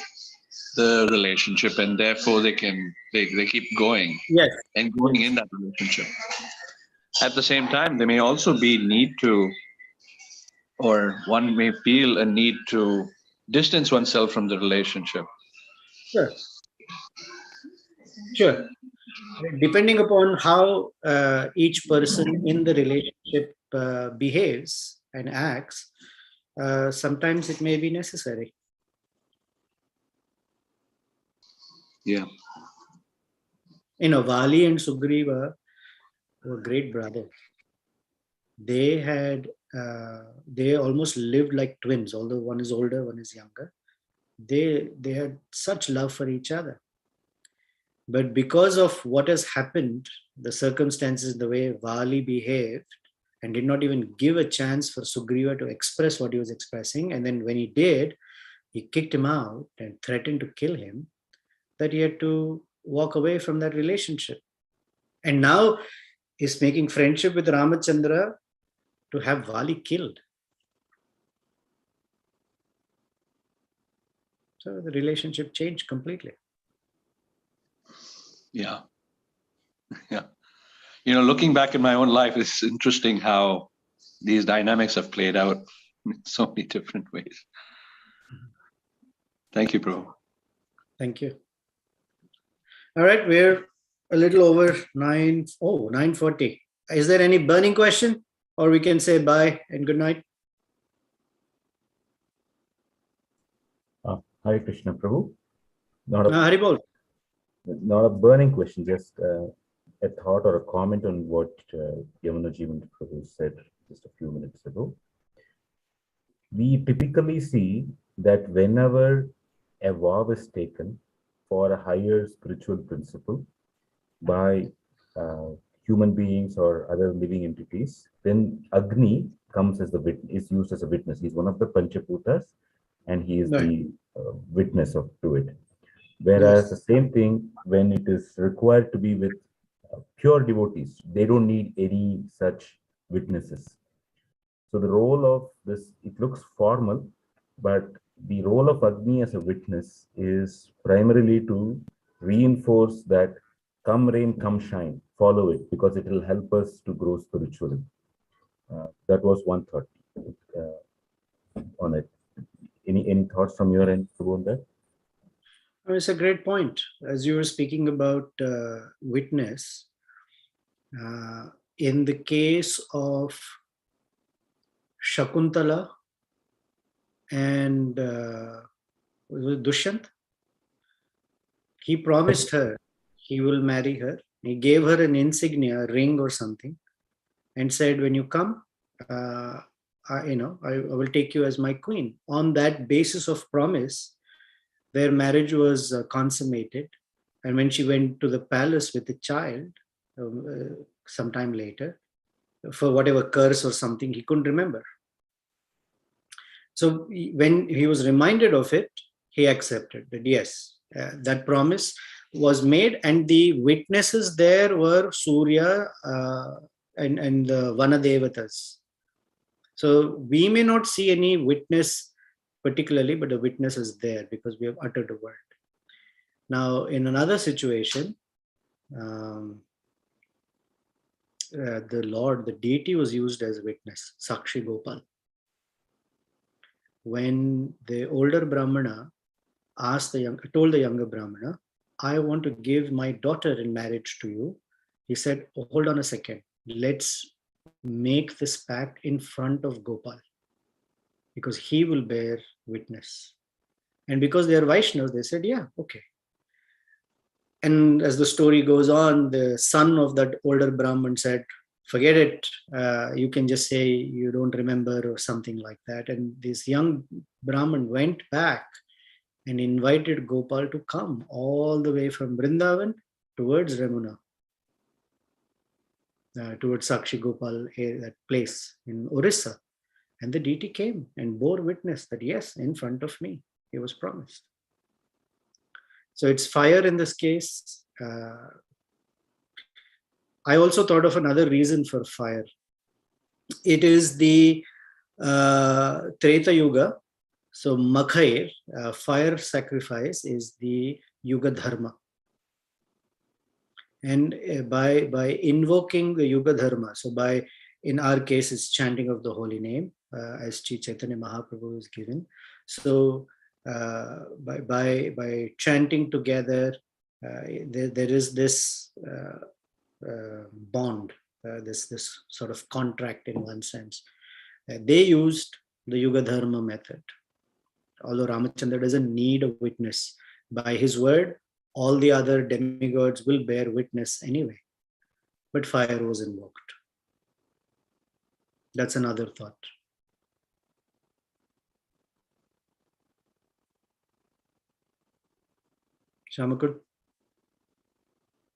the relationship, and therefore they keep going. Yes. And going in that relationship. At the same time, there may also be need to, or one may feel a need to distance oneself from the relationship. Sure. Depending upon how each person in the relationship behaves, an axe, sometimes it may be necessary. Yeah. Vali and Sugriva were great brothers. They almost lived like twins, although one is older, one is younger. They had such love for each other. But because of what has happened, the circumstances, the way Vali behaved, and did not even give a chance for Sugriva to express what he was expressing, and then when he did, he kicked him out and threatened to kill him, that he had to walk away from that relationship. And now he's making friendship with Ramachandra to have Vali killed. So the relationship changed completely. Yeah. Yeah. Looking back in my own life, it's interesting how these dynamics have played out in so many different ways. Thank you, bro. Thank you. All right, we're a little over 9:40. Is there any burning question, or we can say bye and good night? Hare Krishna, Prabhu. Haribol. Not a burning question, just a thought or a comment on what Yamuna Jeevan Prabhu said just a few minutes ago. We typically see that whenever a vow is taken for a higher spiritual principle by human beings or other living entities, then Agni comes as the witness, is used as a witness. He's one of the Panchaputas, and he is the witness to it. Whereas the same thing, when it is required to be with pure devotees, they don't need any such witnesses. So the role of this, it looks formal, but the role of Agni as a witness is primarily to reinforce that come rain, come shine, follow it, because it will help us to grow spiritually. That was one thought on it. Any thoughts from your end on that? It's a great point. As you were speaking about witness, in the case of Shakuntala and Dushyant, he promised her he will marry her. He gave her an insignia, a ring or something, and said, when you come, I will take you as my queen. On that basis of promise, their marriage was consummated. And when she went to the palace with the child sometime later, for whatever curse or something, he couldn't remember. So when he was reminded of it, he accepted that yes, that promise was made, and the witnesses there were Surya and the Vanadevatas. So we may not see any witness particularly, but the witness is there because we have uttered a word. Now, in another situation, the Lord, the deity, was used as a witness, Sakshi Gopal. When the older Brahmana told the younger Brahmana, I want to give my daughter in marriage to you, he said, oh, hold on a second, let's make this pact in front of Gopal, because he will bear witness. And because they are Vaishnavas, they said, yeah, okay. And as the story goes on, the son of that older Brahman said, forget it, you can just say you don't remember or something like that. And this young Brahman went back and invited Gopal to come all the way from Vrindavan towards Ramuna, towards Sakshi Gopal, that place in Orissa. And the deity came and bore witness that yes, in front of me, he was promised. So it's fire in this case. I also thought of another reason for fire. It is the Treta Yuga. So Makhair, fire sacrifice, is the Yuga Dharma. And by invoking the Yuga Dharma, so in our case, it's chanting of the holy name, as Sri Chaitanya Mahaprabhu is given. So by chanting together, there is this bond, this sort of contract in one sense, They used the Yuga Dharma method. Although Ramachandra doesn't need a witness, by his word, all the other demigods will bear witness anyway. But fire was invoked. That's another thought. Shamakud?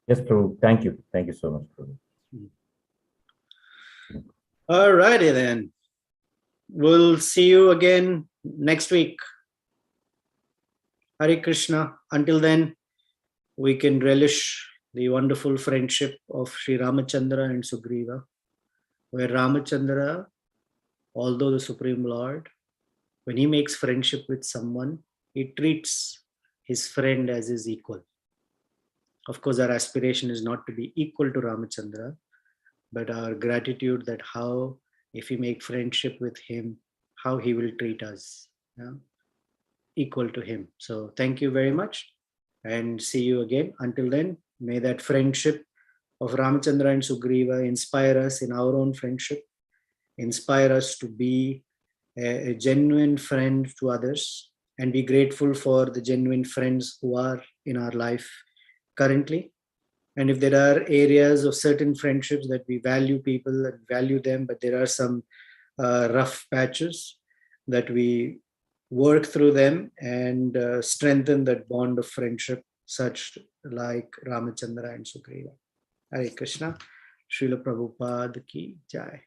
Yes, Prabhu. Thank you. Thank you so much, Prabhu. All righty then. We'll see you again next week. Hare Krishna. Until then, we can relish the wonderful friendship of Sri Ramachandra and Sugriva, where Ramachandra, although the Supreme Lord, when he makes friendship with someone, he treats his friend as his equal. Of course, our aspiration is not to be equal to Ramachandra, but our gratitude that how, if we make friendship with him, how he will treat us, equal to him. So thank you very much and see you again. Until then, may that friendship of Ramachandra and Sugriva inspire us in our own friendship, inspire us to be a genuine friend to others, and be grateful for the genuine friends who are in our life currently. And if there are areas of certain friendships that we value people and value them, but there are some rough patches, that we work through them and strengthen that bond of friendship, such like Ramachandra and Sugriva. Hare Krishna. Srila Prabhupada ki jai.